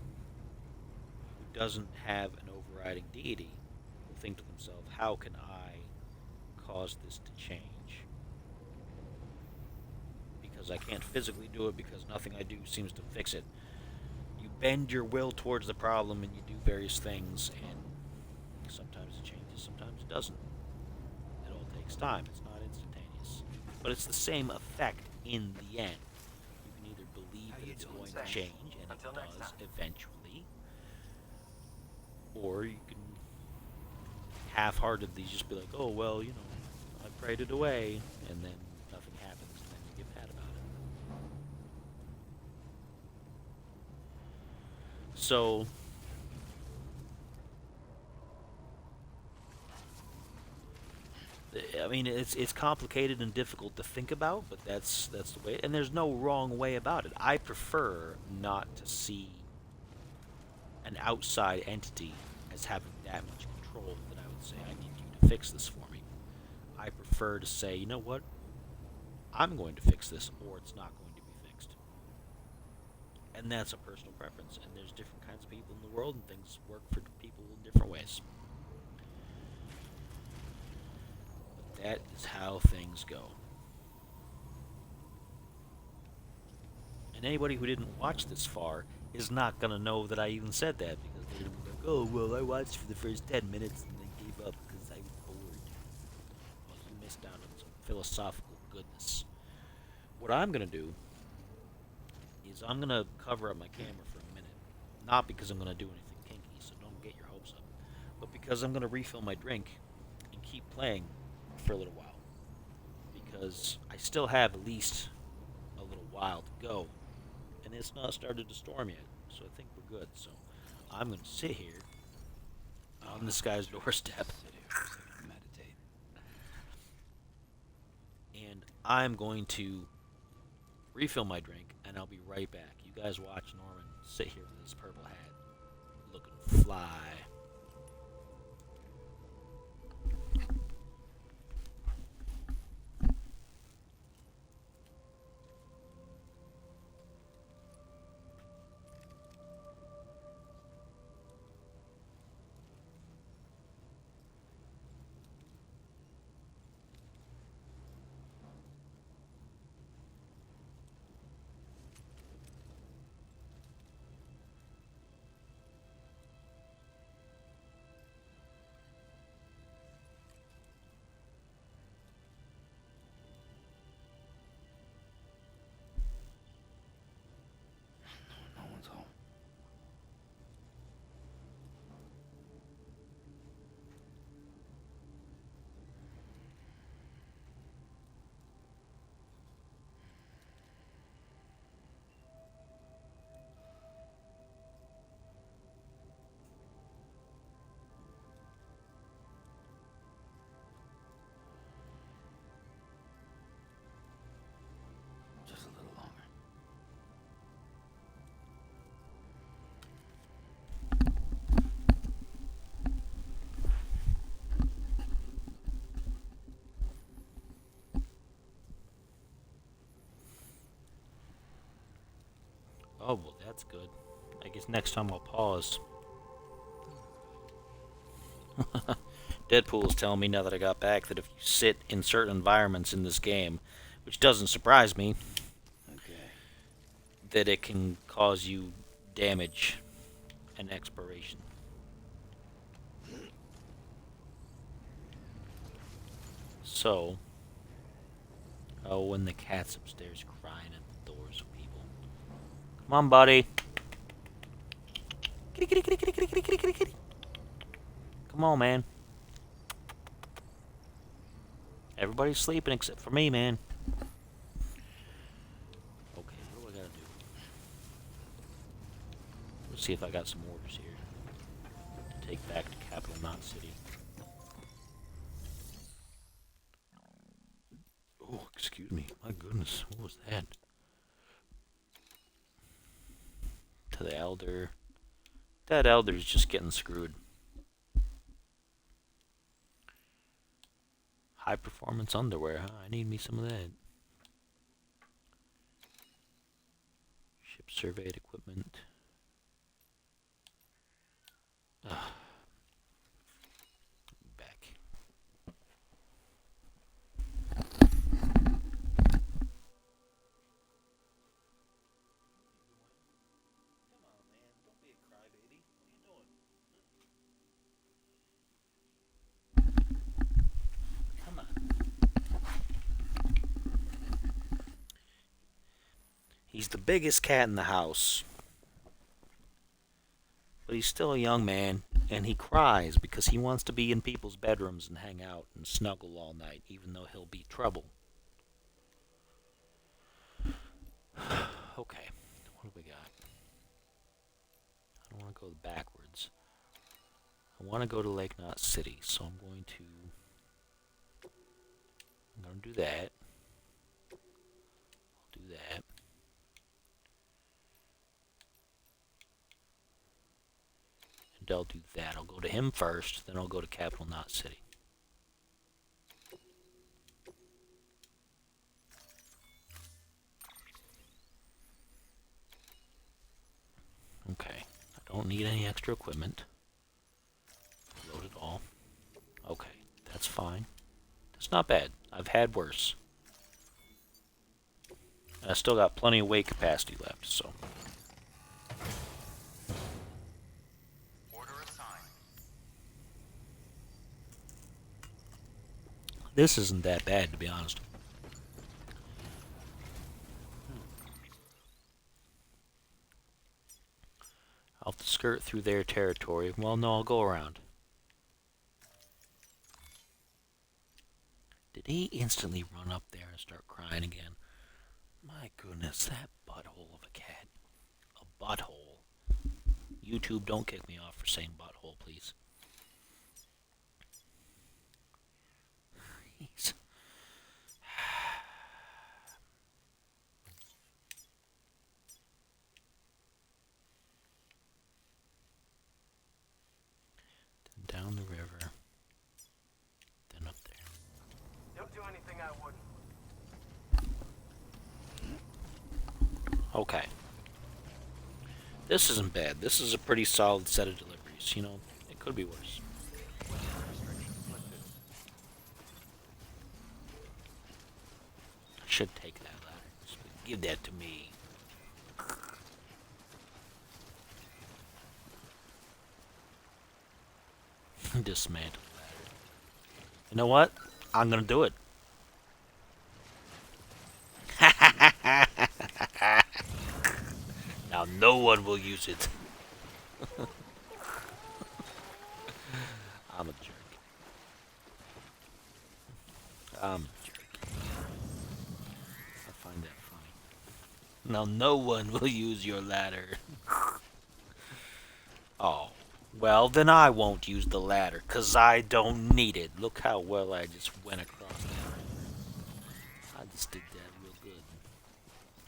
who doesn't have an overriding deity will think to themselves, how can I cause this to change? Because I can't physically do it, because nothing I do seems to fix it. You bend your will towards the problem and you do various things, and sometimes it changes, sometimes it doesn't. It all takes time. It's not instantaneous. But it's the same effect in the end. You can either believe that it's going to change, and it does eventually, or you can half-heartedly just be like, oh, well, you know, I prayed it away, and then nothing happens, and then you get mad about it. So, I mean, it's complicated and difficult to think about, but that's the way. And there's no wrong way about it. I prefer not to see an outside entity as having that much control that I would say, I need you to fix this for me. I prefer to say, you know what? I'm going to fix this, or it's not going to be fixed. And that's a personal preference. And there's different kinds of people in the world, and things work for people in different ways. That is how things go. And anybody who didn't watch this far is not going to know that I even said that, because they're going to be like, oh, well, I watched for the first 10 minutes and then gave up because I was bored. Well, you missed out on some philosophical goodness. What I'm going to do is I'm going to cover up my camera for a minute. Not because I'm going to do anything kinky, so don't get your hopes up, but because I'm going to refill my drink and keep playing for a little while, because I still have at least a little while to go, and it's not started to storm yet, so I think we're good. So I'm going to sit here on this guy's doorstep, Meditate. and I'm going to refill my drink, and I'll be right back. You guys watch Norman sit here with his purple hat, looking fly. Oh, well, that's good. I guess next time I'll pause. Deadpool is telling me now that I got back that if you sit in certain environments in this game, which doesn't surprise me, Okay. that it can cause you damage and expiration. So, oh, when the cat's upstairs crying at the doors of people. Come on, buddy. Kitty, kitty, kitty, kitty, kitty, kitty, kitty, kitty, kitty. Come on, man. Everybody's sleeping except for me, man. Okay, what do I gotta do? Let's see if I got some orders here to take back to Capital Knot City. Oh, excuse me. My goodness, what was that? To the Elder. That Elder's just getting screwed. High performance underwear, huh? I need me some of that. Ship surveyed equipment. Ugh. Back. Come on. He's the biggest cat in the house. But he's still a young man, and he cries because he wants to be in people's bedrooms and hang out and snuggle all night, even though he'll be trouble. Okay, what do we got? I don't want to go backwards. I want to go to Lake Knot City, so I'm going to do that. I'll do that. And I'll do that. I'll go to him first, then I'll go to Capital Knot City. Okay, I don't need any extra equipment. Load it all. Okay, that's fine. That's not bad. I've had worse. And I still got plenty of weight capacity left, so. Order assigned. This isn't that bad, to be honest. I'll have to skirt through their territory. Well, no, I'll go around. Did he instantly run up there and start crying again? My goodness, that butthole of a cat. A butthole. YouTube, don't kick me off for saying butthole, please. He's... Then down the river. Then up there. Don't do anything I wouldn't. Okay. This isn't bad. This is a pretty solid set of deliveries. You know, it could be worse. I should take that ladder. Give that to me. Dismantle the ladder. You know what? I'm gonna do it. Now no one will use it. I'm a jerk. I'm a jerk. I find that funny. Now no one will use your ladder. Oh. Well, then I won't use the ladder, 'cause I don't need it. Look how well I just went across that. I just did that real good.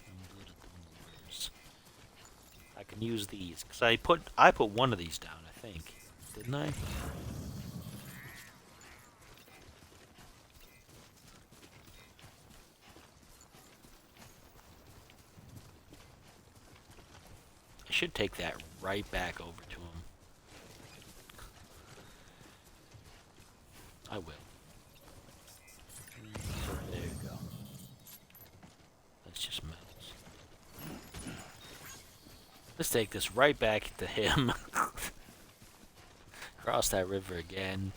I'm good at doing the ladders. I can use these, 'cause I put one of these down, I think. Didn't I? I should take that right back over to him. I will. There you go. That's just metals. Let's take this right back to him. Cross that river again.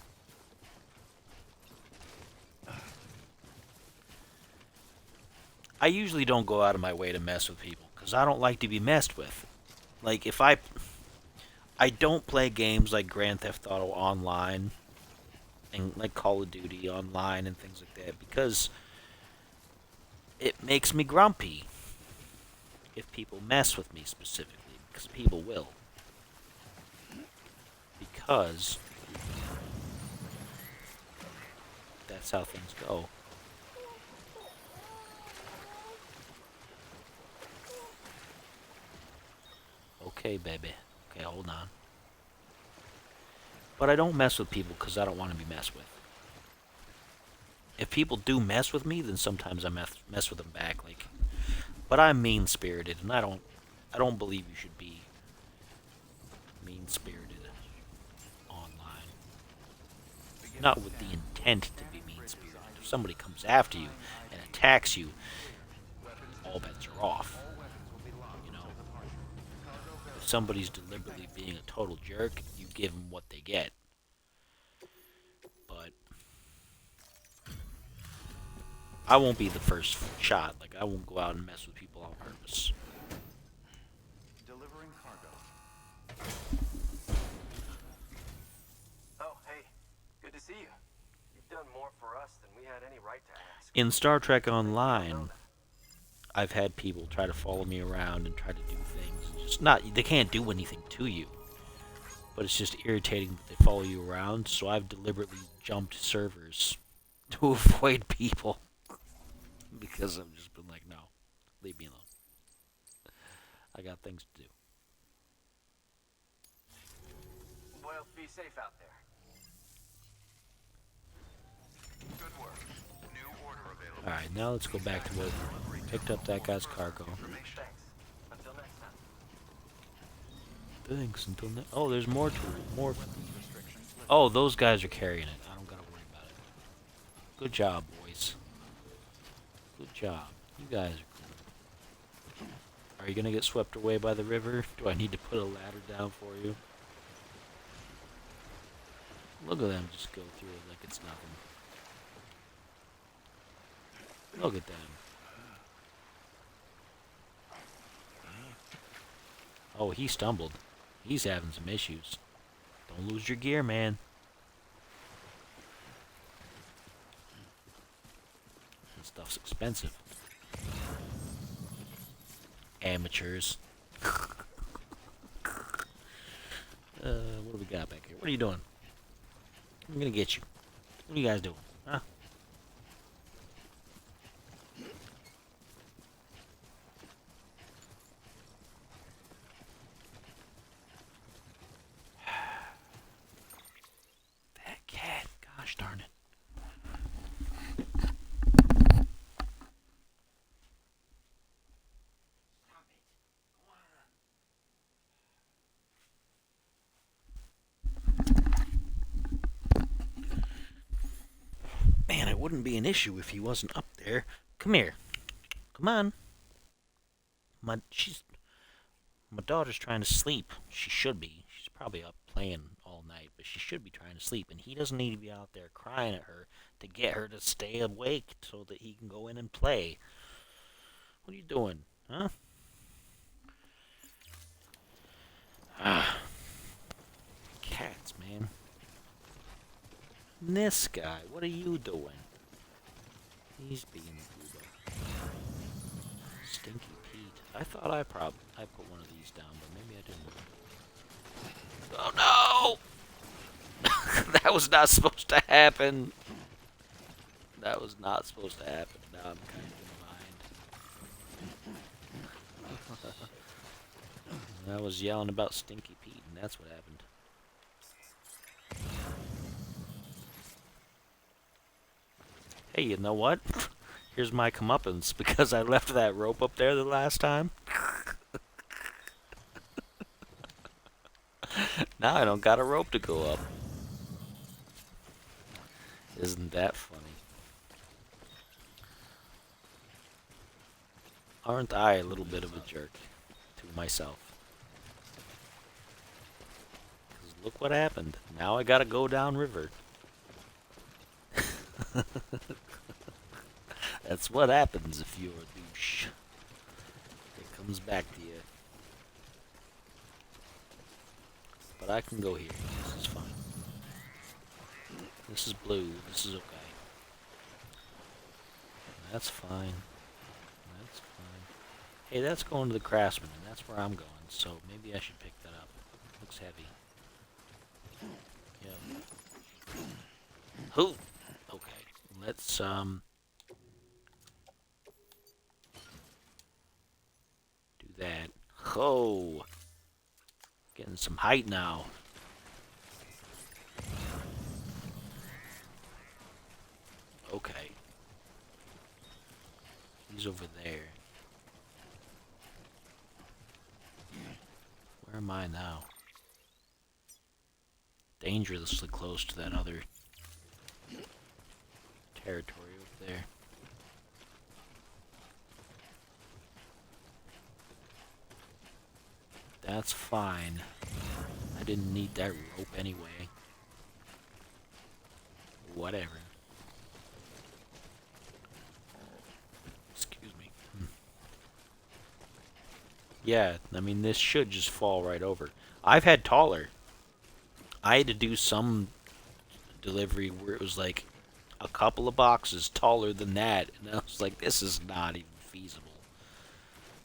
I usually don't go out of my way to mess with people, because I don't like to be messed with. Like, if I don't play games like Grand Theft Auto Online, and like Call of Duty Online and things like that, because it makes me grumpy if people mess with me specifically, because people will. Because that's how things go. Okay, baby. Okay, hold on. But I don't mess with people because I don't want to be messed with. If people do mess with me, then sometimes I mess with them back. Like, but I'm mean-spirited, and I don't believe you should be mean-spirited online. Not with the intent to be mean-spirited. If somebody comes after you and attacks you, all bets are off. You know, if somebody's deliberately being a total jerk, you give them what they get. But I won't be the first shot. Like, I won't go out and mess with people on purpose. Delivering cargo. Oh, hey. Good to see you. You've done more for us than we had any right to ask. In Star Trek Online, I've had people try to follow me around and try to do things. Just not, they can't do anything to you. But it's just irritating that they follow you around, so I've deliberately jumped servers to avoid people. Because I've just been like, no, leave me alone. I got things to do. Well, be safe out there. Good work. New order available. Alright, now let's go back to where we picked up that guy's cargo. Thanks. Until next time. Thanks, until next. Oh, there's more to it. More. Oh, those guys are carrying it. I don't gotta worry about it. Good job, boys. Good job. You guys are cool. Are you gonna get swept away by the river? Do I need to put a ladder down for you? Look at them just go through it like it's nothing. Look at them. Oh, he stumbled. He's having some issues. Don't lose your gear, man. This stuff's expensive. Amateurs. What do we got back here? What are you doing? I'm gonna get you. What are you guys doing? Huh? That cat. Gosh darn it. Man, it wouldn't be an issue if he wasn't up there. Come here. Come on. My daughter's trying to sleep. She should be. She's probably up playing all night, but she should be trying to sleep. And he doesn't need to be out there crying at her to get her to stay awake so that he can go in and play. What are you doing? Huh? Ah. Cats, man. And this guy, what are you doing? He's being a booba. Stinky Pete. I thought I put one of these down, but maybe I didn't. Oh no! That was not supposed to happen. That was not supposed to happen. Now I'm kind of in a bind. I was yelling about Stinky Pete, and that's what happened. Hey, you know what? Here's my comeuppance because I left that rope up there the last time. Now I don't got a rope to go up. Isn't that funny? Aren't I a little bit of a jerk to myself? 'Cause look what happened. Now I gotta go down river. That's what happens if you're a douche. It comes back to you. But I can go here. This is fine. This is blue. This is okay. That's fine. That's fine. Hey, that's going to the Craftsman, and that's where I'm going, so maybe I should pick that up. Looks heavy. Yep. Who? Okay. Let's, do that. Oh! Getting some height now. Okay. He's over there. Where am I now? Dangerously close to that other territory over there. That's fine. I didn't need that rope anyway. Whatever. Excuse me. Yeah, I mean, this should just fall right over. I've had taller. I had to do some delivery where it was like a couple of boxes taller than that, and I was like, this is not even feasible.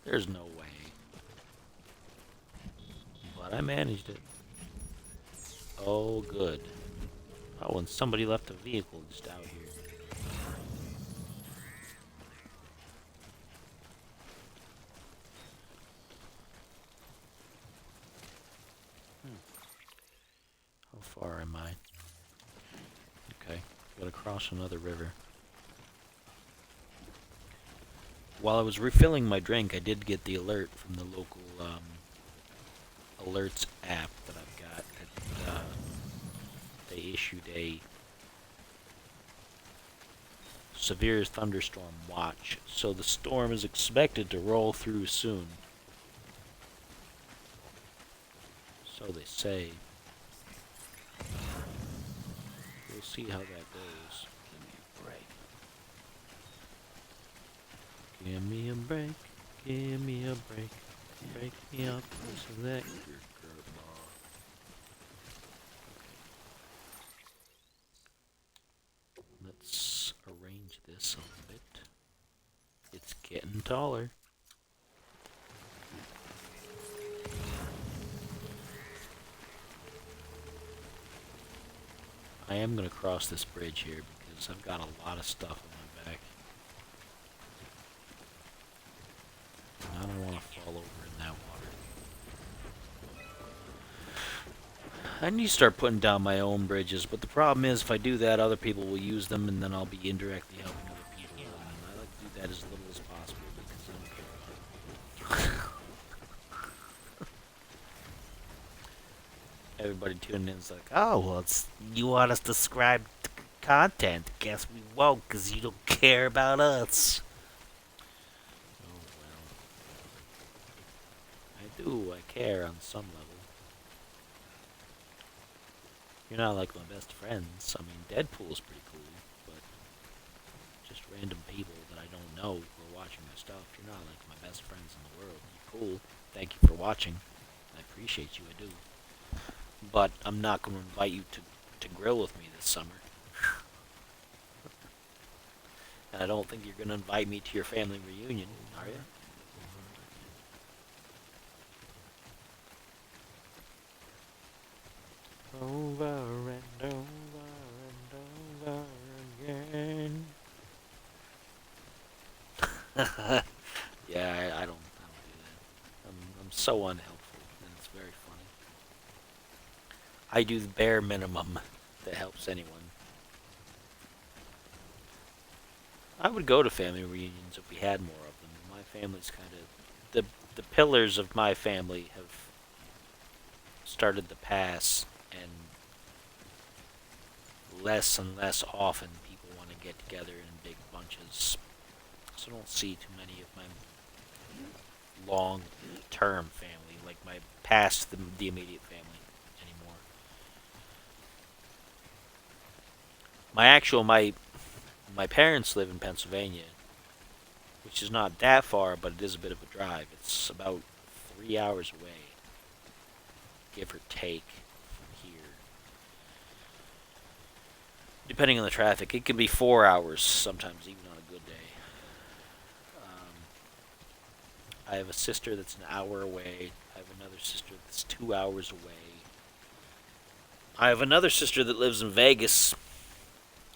There's no way. But I managed it. Oh, good. Oh, and somebody left a vehicle just out here. How far am I? Okay, gotta cross another river. While I was refilling my drink, I did get the alert from the local alerts app that I've got. That, they issued a severe thunderstorm watch, so the storm is expected to roll through soon. So they say. We'll see how that goes. Give me a break. Give me a break. Break me up so that you're good. Let's arrange this a little bit. It's getting taller. I am going to cross this bridge here because I've got a lot of stuff on my back. And I don't want to fall over in that water. I need to start putting down my own bridges, but the problem is if I do that, other people will use them, and then I'll be indirectly helping other people. And I like to do that as little as possible because I don't care about it. Everybody tuning in is like, oh, well, you want us to describe content. Guess we won't because you don't care about us. Oh, well. I do. I care on some level. You're not like my best friends. I mean, Deadpool's pretty cool, but just random people that I don't know who are watching my stuff. You're not like my best friends in the world. You're cool. Thank you for watching. I appreciate you. I do. But I'm not going to invite you to grill with me this summer. And I don't think you're going to invite me to your family reunion, are you? Over and over and over again. Yeah, I don't do that. I'm so unhelpful, and it's very funny. I do the bare minimum that helps anyone. I would go to family reunions if we had more of them. My family's kind of the pillars of my family have started to pass, and less often people want to get together in big bunches. So I don't see too many of my long-term family, like my past the immediate family, anymore. My parents live in Pennsylvania, which is not that far, but it is a bit of a drive. It's about 3 hours away, give or take, from here. Depending on the traffic, it can be 4 hours sometimes, even on a good day. I have a sister that's an hour away. I have another sister that's 2 hours away. I have another sister that lives in Vegas.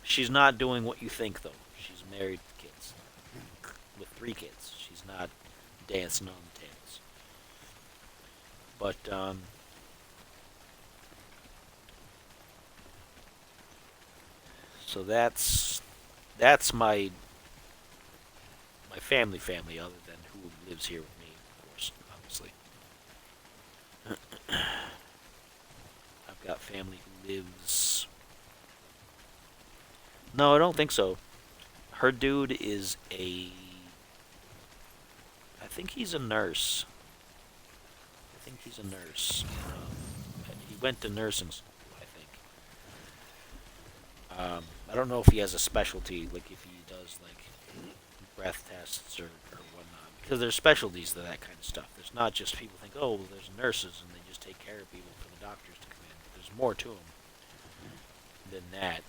She's not doing what you think, though. She's married with kids. With 3 kids. She's not dancing on the tables. But, so that's my family, other than who lives here with me, of course, obviously. I've got family who lives. No, I don't think so. Her dude is a. I think he's a nurse. I think he's a nurse. He went to nursing school, I think. I don't know if he has a specialty, like if he does like breath tests or whatnot, because there's specialties to that kind of stuff. There's not just people think, oh, well, there's nurses and they just take care of people for the doctors to come in. There's more to them than that.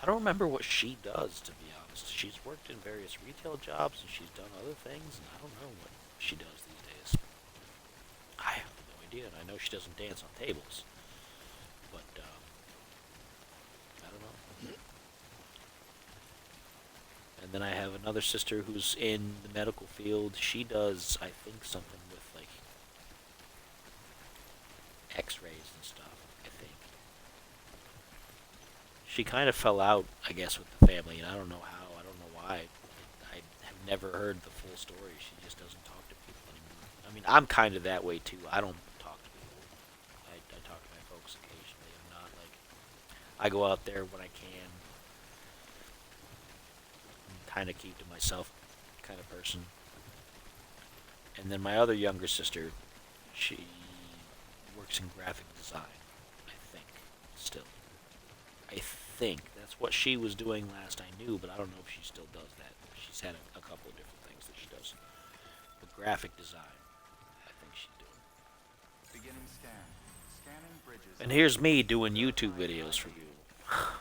I don't remember what she does, to be honest. She's worked in various retail jobs and she's done other things, and I don't know what she does these days. I have no idea, and I know she doesn't dance on tables, but I don't know. And then I have another sister who's in the medical field. She does, I think, something with like X-rays and stuff. I think she kind of fell out, I guess, with the family, and I don't know how. I don't know why. I have never heard the full story. She just doesn't talk to people anymore. I mean, I'm kind of that way too. I don't talk to people. I talk to my folks occasionally. I'm not like I go out there when I can. Kind of keep to myself kind of person. And then my other younger sister, she works in graphic design, I think, still. I think that's what she was doing last I knew, but I don't know if she still does that. She's had a couple of different things that she does. But graphic design, I think she's doing. Beginning scan. Scanning bridges. And here's me doing YouTube videos for you.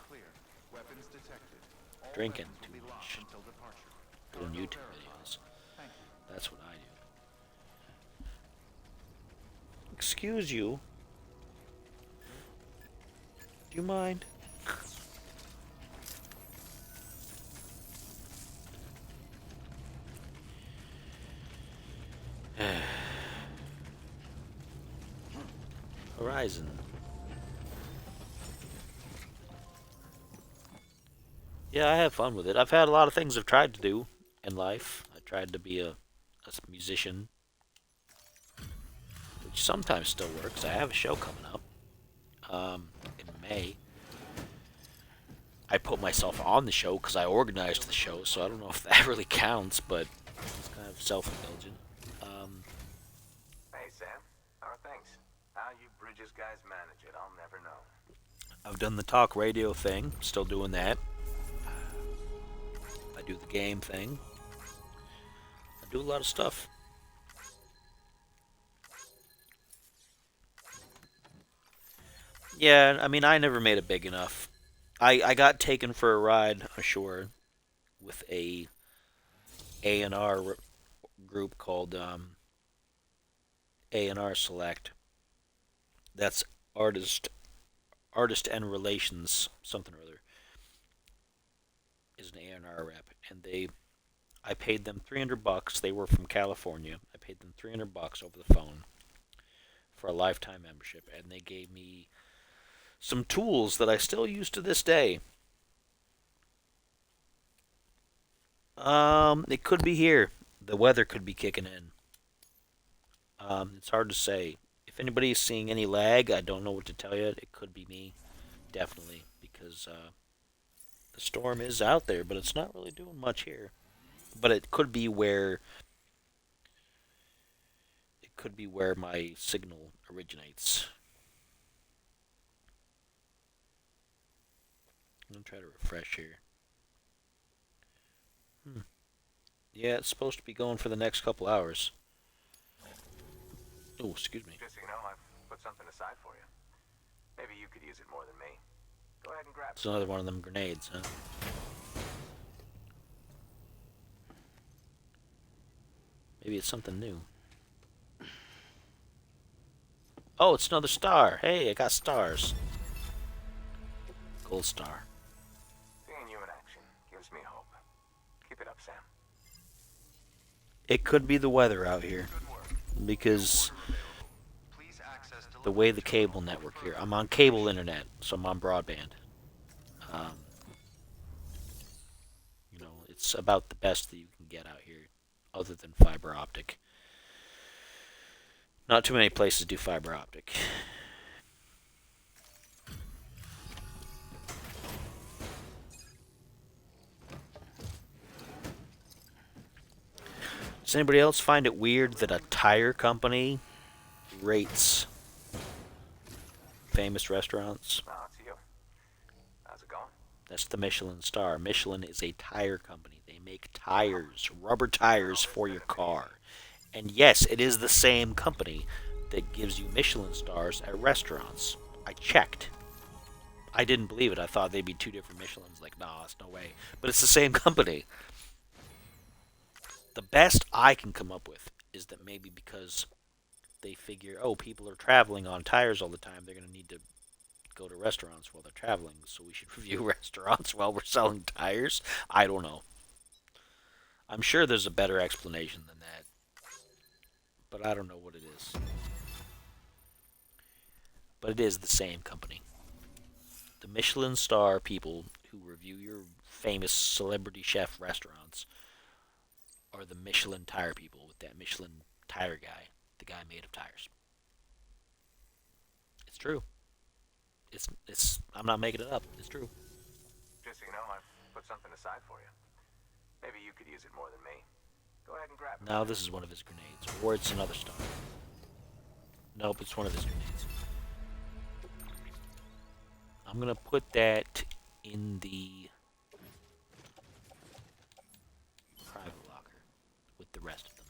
Clear. Weapons detected. All Drinking weapons too will be locked much. until departure. Doing Cargo YouTube verified. videos. Thank you. That's what I do. Excuse you. Do you mind? Horizon. Yeah, I have fun with it. I've had a lot of things I've tried to do in life. I tried to be a musician, which sometimes still works. I have a show coming up in May. I put myself on the show because I organized the show, so I don't know if that really counts, but it's kind of self-indulgent. Hey, Sam. How are things? How you Bridges guys manage it, I'll never know. I've done the talk radio thing, still doing that. I do the game thing. I do a lot of stuff. Yeah, I mean, I never made it big enough. I got taken for a ride ashore with a A&R group called A&R Select. That's artist and relations something or other is an A&R rep, and I paid them $300. They were from California. I paid them $300 over the phone for a lifetime membership, and they gave me some tools that I still use to this day. It could be here. The weather could be kicking in. It's hard to say if If anybody's seeing any lag, I don't know what to tell you. It could be me, definitely, because the storm is out there, but it's not really doing much here. But it could be where my signal originates. I'm gonna try to refresh here. Yeah, it's supposed to be going for the next couple hours. Oh, excuse me. Just so you know, I've put something aside for you. Maybe you could use it more than me. Go ahead and grab It's another one of them grenades, huh? Maybe it's something new. Oh, it's another star. Hey, I got stars. Gold star. Seeing you in action gives me hope. Keep it up, Sam. It could be the weather out here. Because Please access the way the cable network here. I'm on cable internet, so I'm on broadband. You know, it's about the best that you can get out here, other than fiber optic. Not too many places do fiber optic. Does anybody else find it weird that a tire company rates famous restaurants? No, it's you. How's it going? That's the Michelin star. Michelin is a tire company. They make tires, rubber tires for your car. And yes, it is the same company that gives you Michelin stars at restaurants. I checked. I didn't believe it. I thought they'd be two different Michelins. Like, nah, it's no way. But it's the same company. The best I can come up with is that maybe because they figure, oh, people are traveling on tires all the time, they're going to need to go to restaurants while they're traveling, so we should review restaurants while we're selling tires. I don't know. I'm sure there's a better explanation than that, but I don't know what it is. But it is the same company. The Michelin star people who review your famous celebrity chef restaurants are the Michelin tire people with that Michelin tire guy, the guy made of tires. It's true. I'm not making it up. It's true. Just so you know, I've put something aside for you. Maybe you could use it more than me. Go ahead and grab it. Now this is one of his grenades, or it's another star. Nope, it's one of his grenades. I'm gonna put that in the private locker with the rest of them.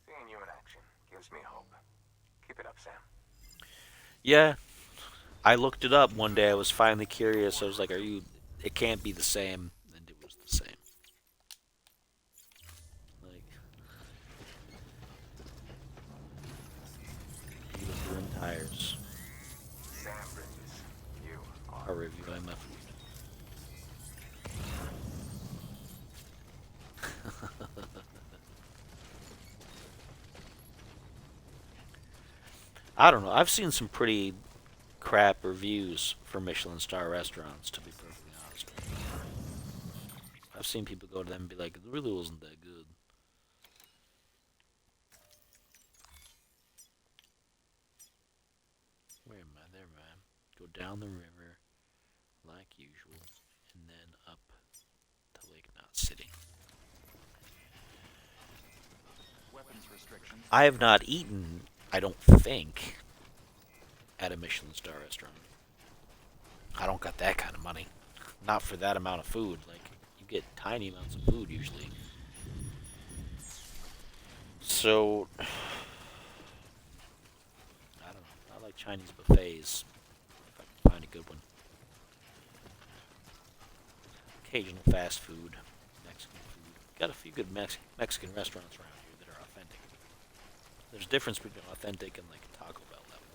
Seeing you in action gives me hope. Keep it up, Sam. Yeah, I looked it up one day. I was finally curious. I was like, it can't be the same. And it was the same. Like, Lutheran tires Sam Bridges, you are reviewing my food. I don't know. I've seen some pretty crap reviews for Michelin star restaurants, to be perfectly honest with you. I've seen people go to them and be like, it really wasn't that good. Where am I? There I am. Go down the river, like usual, and then up to Lake Knot City. weapons restrictions. I have not eaten, I don't think, at a Michelin star restaurant. I don't got that kind of money. Not for that amount of food. Like, you get tiny amounts of food usually. So, I don't know. I like Chinese buffets, if I can find a good one. Occasional fast food, Mexican food. Got a few good Mexican restaurants around here that are authentic. There's a difference between authentic and like Taco Bell level.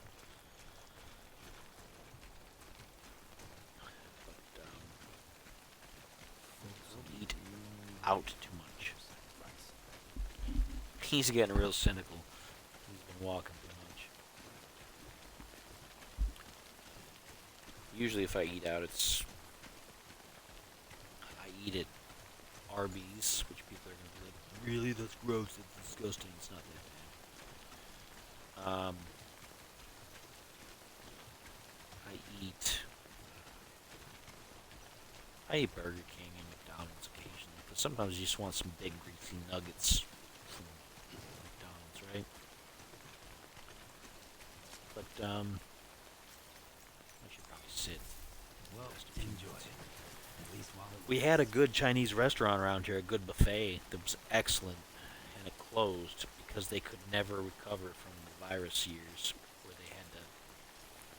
But eat out too much. He's getting real cynical. He's been walking too much. Usually, if I eat out, I eat at Arby's, which people are gonna be like, "Really? That's gross. That's disgusting. It's not that bad." I eat. I eat Burger King and McDonald's occasionally, but sometimes you just want some big greasy nuggets from McDonald's, right? But I should probably sit. Well, enjoy it. At least while it We had a good Chinese restaurant around here, a good buffet that was excellent, and it closed because they could never recover from the virus years where they had to,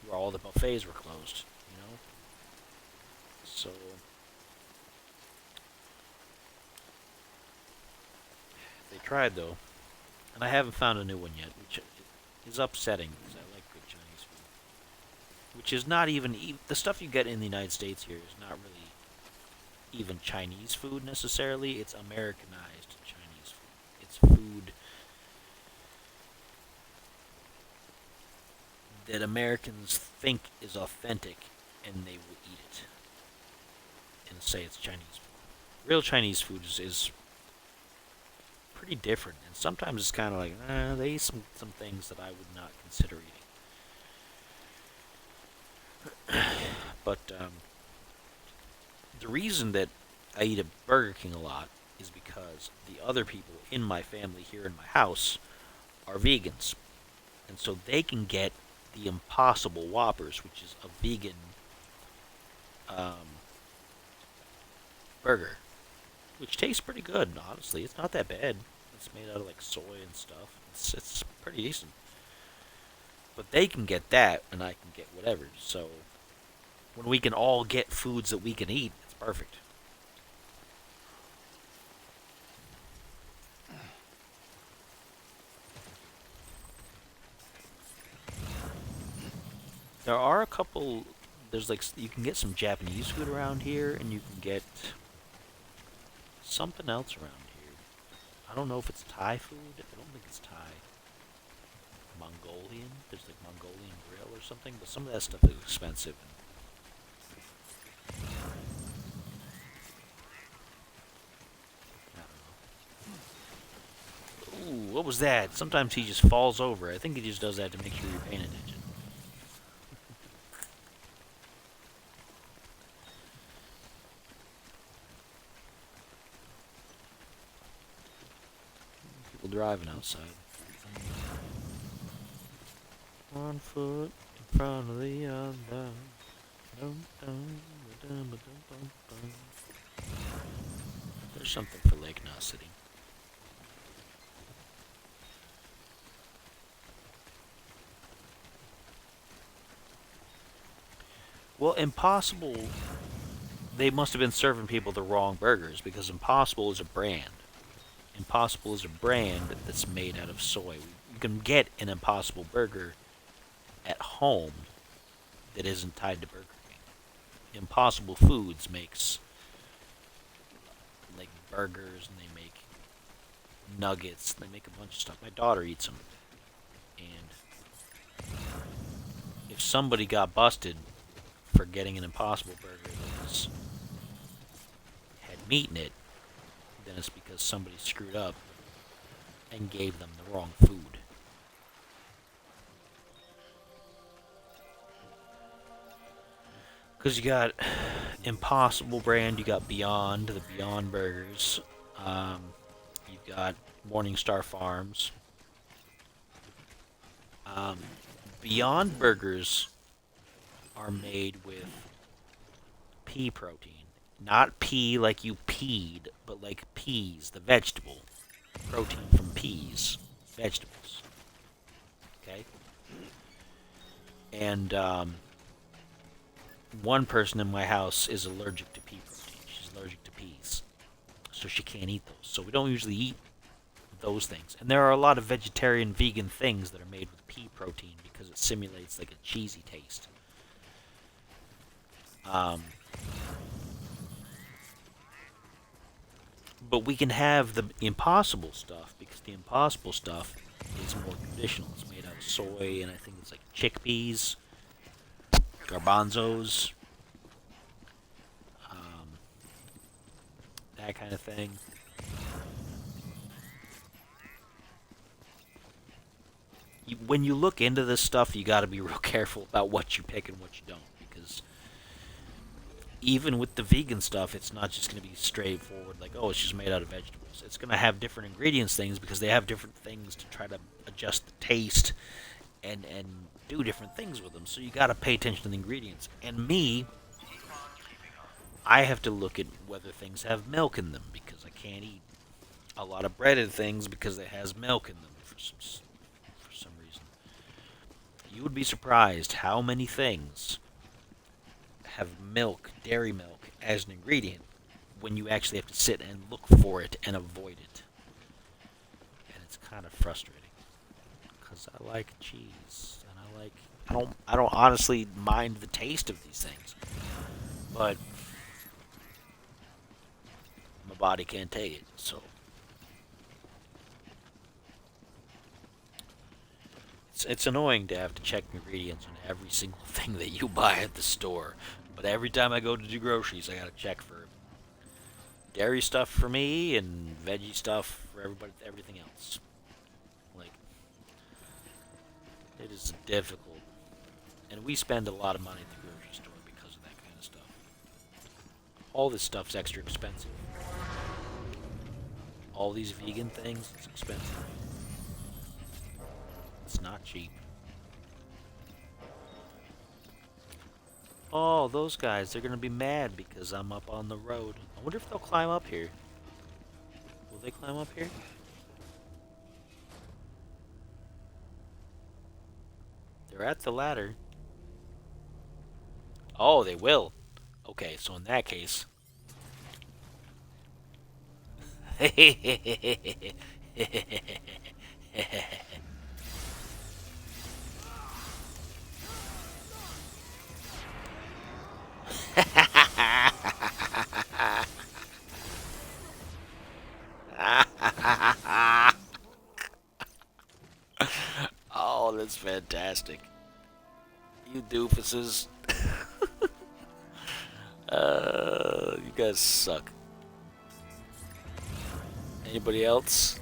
where all the buffets were closed, you know? So they tried though, and I haven't found a new one yet, which is upsetting because I like good Chinese food. Which is not even the stuff you get in the United States here is not really even Chinese food necessarily. It's Americanized Chinese food. It's food that Americans think is authentic, and they will eat it and say it's Chinese food. Real Chinese food is pretty different, and sometimes it's kind of like they eat some things that I would not consider eating. But the reason that I eat at Burger King a lot is because the other people in my family here in my house are vegans, and so they can get the Impossible Whoppers, which is a vegan burger, which tastes pretty good. Honestly, it's not that bad. It's made out of like soy and stuff. It's pretty decent. But they can get that, and I can get whatever. So when we can all get foods that we can eat, it's perfect. There are a couple. There's like you can get some Japanese food around here, and you can get something else around here. I don't know if it's Thai food. I don't think it's Thai. Mongolian. There's like Mongolian grill or something, but some of that stuff is expensive. And, I don't know. Ooh, what was that? Sometimes he just falls over. I think he just does that to make sure you're paying attention. People driving outside. One foot in front of the other. Dum, dum, dum, dum, dum, dum. There's something for Lake Knot City. Well, Impossible, they must have been serving people the wrong burgers because Impossible is a brand. Impossible is a brand that's made out of soy. You can get an Impossible burger at home that isn't tied to Burger King. Impossible Foods makes like burgers, and they make nuggets, and they make a bunch of stuff. My daughter eats them. And if somebody got busted for getting an Impossible burger that had meat in it, then it's because somebody screwed up and gave them the wrong food. Because you got Impossible brand, you got Beyond, the Beyond Burgers, you've got Morningstar Farms. Beyond Burgers are made with pea protein. Not pea like you peed, but like peas, the vegetable. Protein from peas, vegetables. Okay? And one person in my house is allergic to pea protein. She's allergic to peas. So she can't eat those. So we don't usually eat those things. And there are a lot of vegetarian, vegan things that are made with pea protein because it simulates like a cheesy taste. But we can have the Impossible stuff because the Impossible stuff is more traditional. It's made out of soy, and I think it's like chickpeas, garbanzos, that kind of thing. when you look into this stuff, you got to be real careful about what you pick and what you don't, because even with the vegan stuff, it's not just going to be straightforward like, oh, it's just made out of vegetables. It's going to have different ingredients things because they have different things to try to adjust the taste and do different things with them. So you got to pay attention to the ingredients. And me, I have to look at whether things have milk in them because I can't eat a lot of breaded things because it has milk in them for some reason. You would be surprised how many things have milk, dairy milk, as an ingredient when you actually have to sit and look for it and avoid it. And it's kind of frustrating because I like cheese and I don't honestly mind the taste of these things, but my body can't take it. So it's annoying to have to check ingredients on every single thing that you buy at the store. But every time I go to do groceries, I gotta check for dairy stuff for me and veggie stuff for everybody, everything else. Like, it is difficult, and we spend a lot of money at the grocery store because of that kind of stuff. All this stuff's extra expensive. All these vegan things, it's expensive. It's not cheap. Oh, those guys, they're gonna be mad because I'm up on the road. I wonder if they'll climb up here. Will they climb up here? They're at the ladder. Oh, they will. Okay, so in that case... Oh, that's fantastic. You doofuses. You guys suck. Anybody else?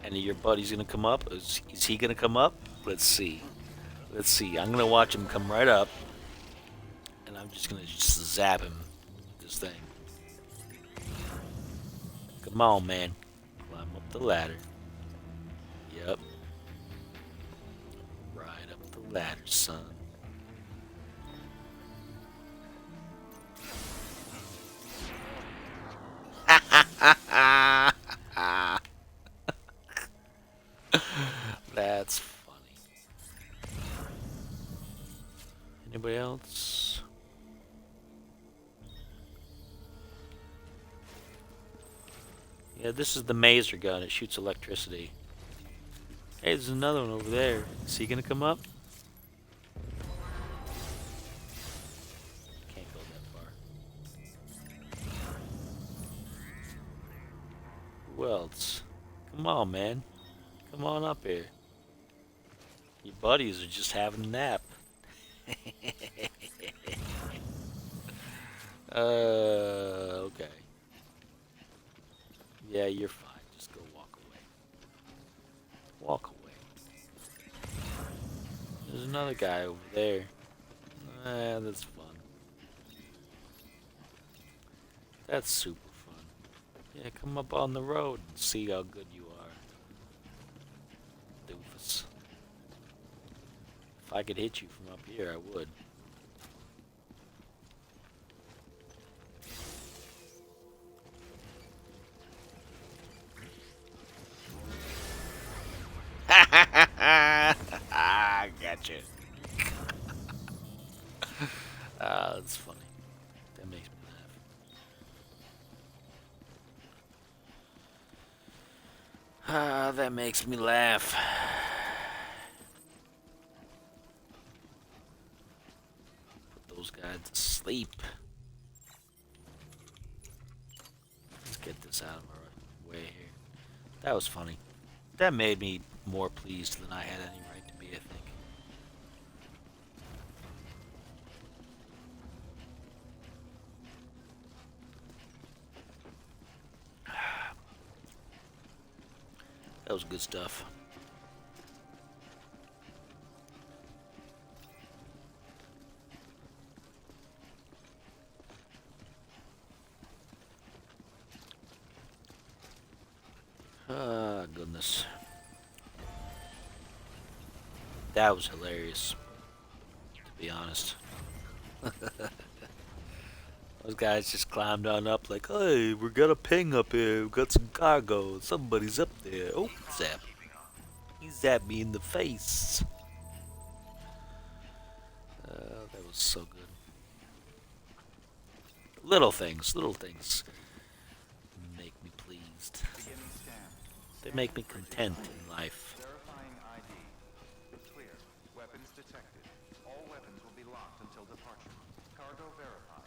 Any of your buddies gonna come up? Is he gonna come up? Let's see. Let's see. I'm gonna watch him come right up. And I'm just gonna zap him with this thing. Come on, man. Climb up the ladder. Yep. Right up the ladder, son. That's funny. Anybody else? Yeah, this is the mazer gun. It shoots electricity. Hey, there's another one over there. Is he gonna come up? Can't go that far. Who else? Come on, man. Come on up here. Your buddies are just having a nap. Okay. Yeah, you're fine. Just go walk away. Walk away. There's another guy over there. That's fun. That's super fun. Yeah, come up on the road and see how good you are. Doofus. If I could hit you from up here, I would. I gotcha. That's funny. That makes me laugh. That makes me laugh. Put those guys to sleep. Let's get this out of our way here. That was funny. That made me more pleased than I had any right to be, I think. That was good stuff. goodness. That was hilarious, to be honest. Those guys just climbed on up like, hey, we got a ping up here. We got some cargo. Somebody's up there. Oh, zap. He zapped me in the face. That was so good. Little things make me pleased. Beginning scan. They make me content in life. Verifying ID. Clear. Weapons detected. All weapons will be locked until departure. Cargo verified.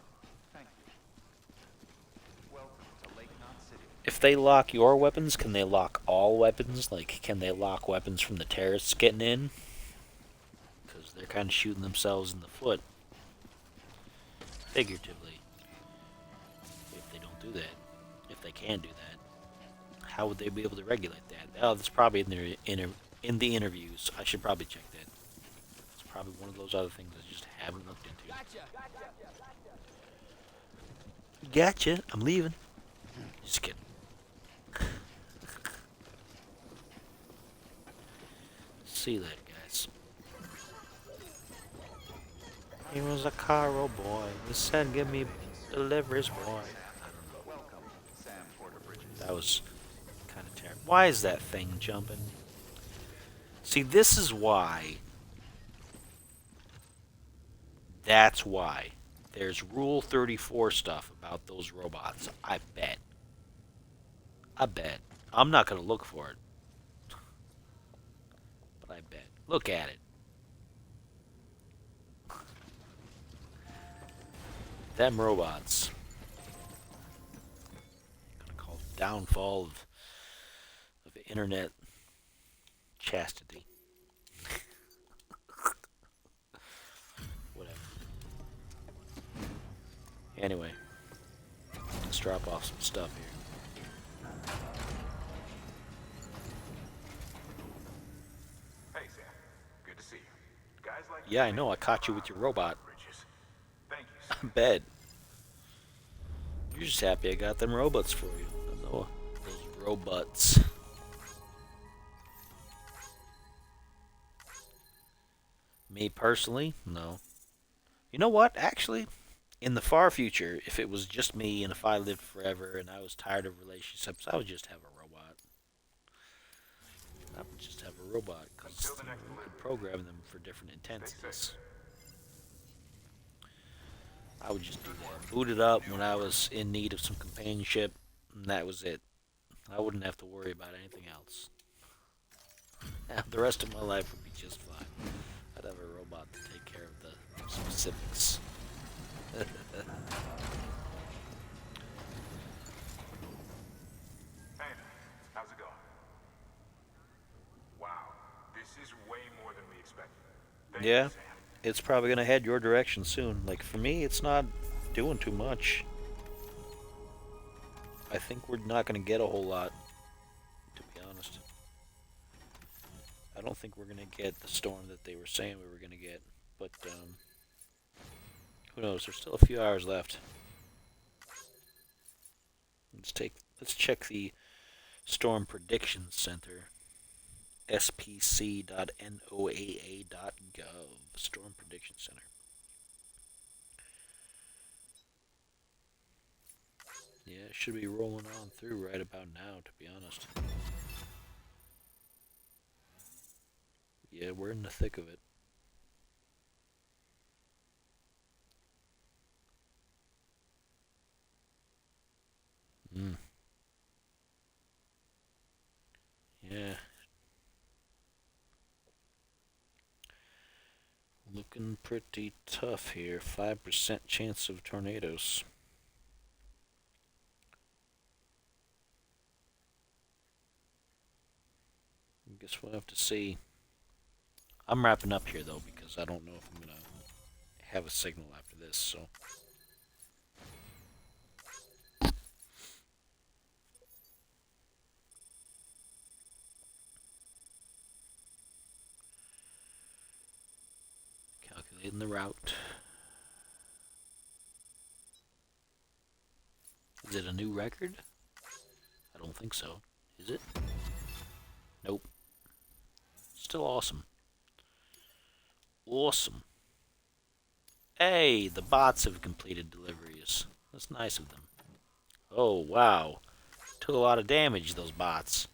Thank you. Welcome to Lake Knot City. If they lock your weapons, can they lock all weapons? Like, can they lock weapons from the terrorists getting in? Because they're kind of shooting themselves in the foot. Figuratively. If they don't do that. If they can do that. How would they be able to regulate that? Oh, that's probably in the interviews. I should probably check that. It's probably one of those other things I just haven't looked into. Gotcha. I'm leaving. Just kidding. See you later, guys. He was a cargo boy. He said, give me deliveries, boy. Welcome, Sam Porter Bridges. That was kind of terrible. Why is that thing jumping? See, this is why. That's why. There's Rule 34 stuff about those robots. I bet. I'm not going to look for it. But I bet. Look at it. Them robots. I'm going to call it downfall of internet chastity. Whatever. Anyway, let's drop off some stuff here. Hey, Sam. Good to see you. Guys like Yeah, I know. I caught you with your robot. Bridges. Thank you, I Sam. bet. You're just happy I got them robots for you. I know those robots. Me personally, no. You know what? Actually, in the far future, if it was just me and if I lived forever and I was tired of relationships, I would just have a robot. I would just have a robot because Until the next you could delivery. program them for different intensities. I would just do that. Boot it up when I was in need of some companionship, and that was it. I wouldn't have to worry about anything else. The rest of my life would be just fine. I'd have a robot to take care of the specifics. Hey, how's it going? Wow, this is way more than we expected. Thank Yeah, you, Sam. it's probably going to head your direction soon. Like, for me, it's not doing too much. I think we're not going to get a whole lot, to be honest. I don't think we're going to get the storm that they were saying we were going to get. But, who knows? There's still a few hours left. Let's check the Storm Prediction Center. spc.noaa.gov. Storm Prediction Center. Yeah, it should be rolling on through right about now, to be honest. Yeah, we're in the thick of it. Yeah. Looking pretty tough here. 5% chance of tornadoes. I guess we'll have to see. I'm wrapping up here though because I don't know if I'm gonna have a signal after this, so. Calculating the route. Is it a new record? I don't think so. Is it? Nope. Still awesome. Awesome. Hey, the bots have completed deliveries. That's nice of them. Oh, wow. Took a lot of damage, those bots.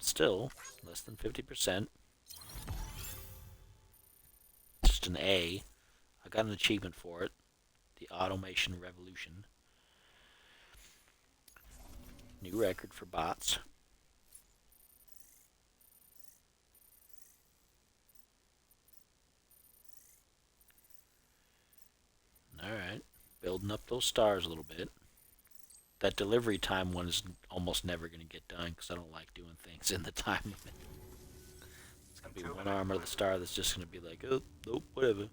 Still, less than 50%. Just an A. I got an achievement for it. The Automation Revolution. New record for bots. Alright. Building up those stars a little bit. That delivery time one is almost never going to get done because I don't like doing things in the time limit. It's going to be one arm of the star that's just going to be like, oh, nope, whatever.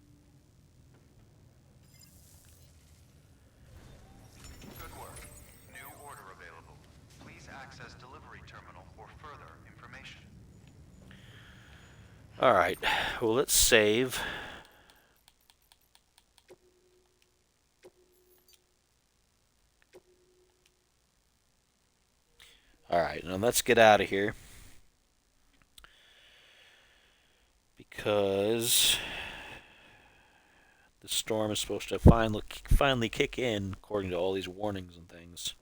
Good work. New order available. Please access delivery terminal for further information. Alright, well, let's save. Alright, now let's get out of here. Because the storm is supposed to finally kick in, according to all these warnings and things.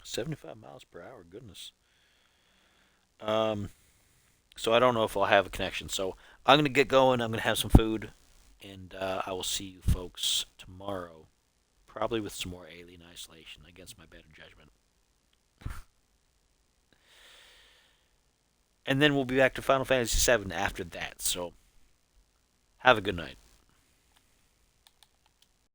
75 miles per hour, goodness. So I don't know if I'll have a connection. So I'm going to get going. I'm going to have some food. And I will see you folks tomorrow. Probably with some more Alien Isolation against my better judgment. And then we'll be back to Final Fantasy VII after that. So have a good night.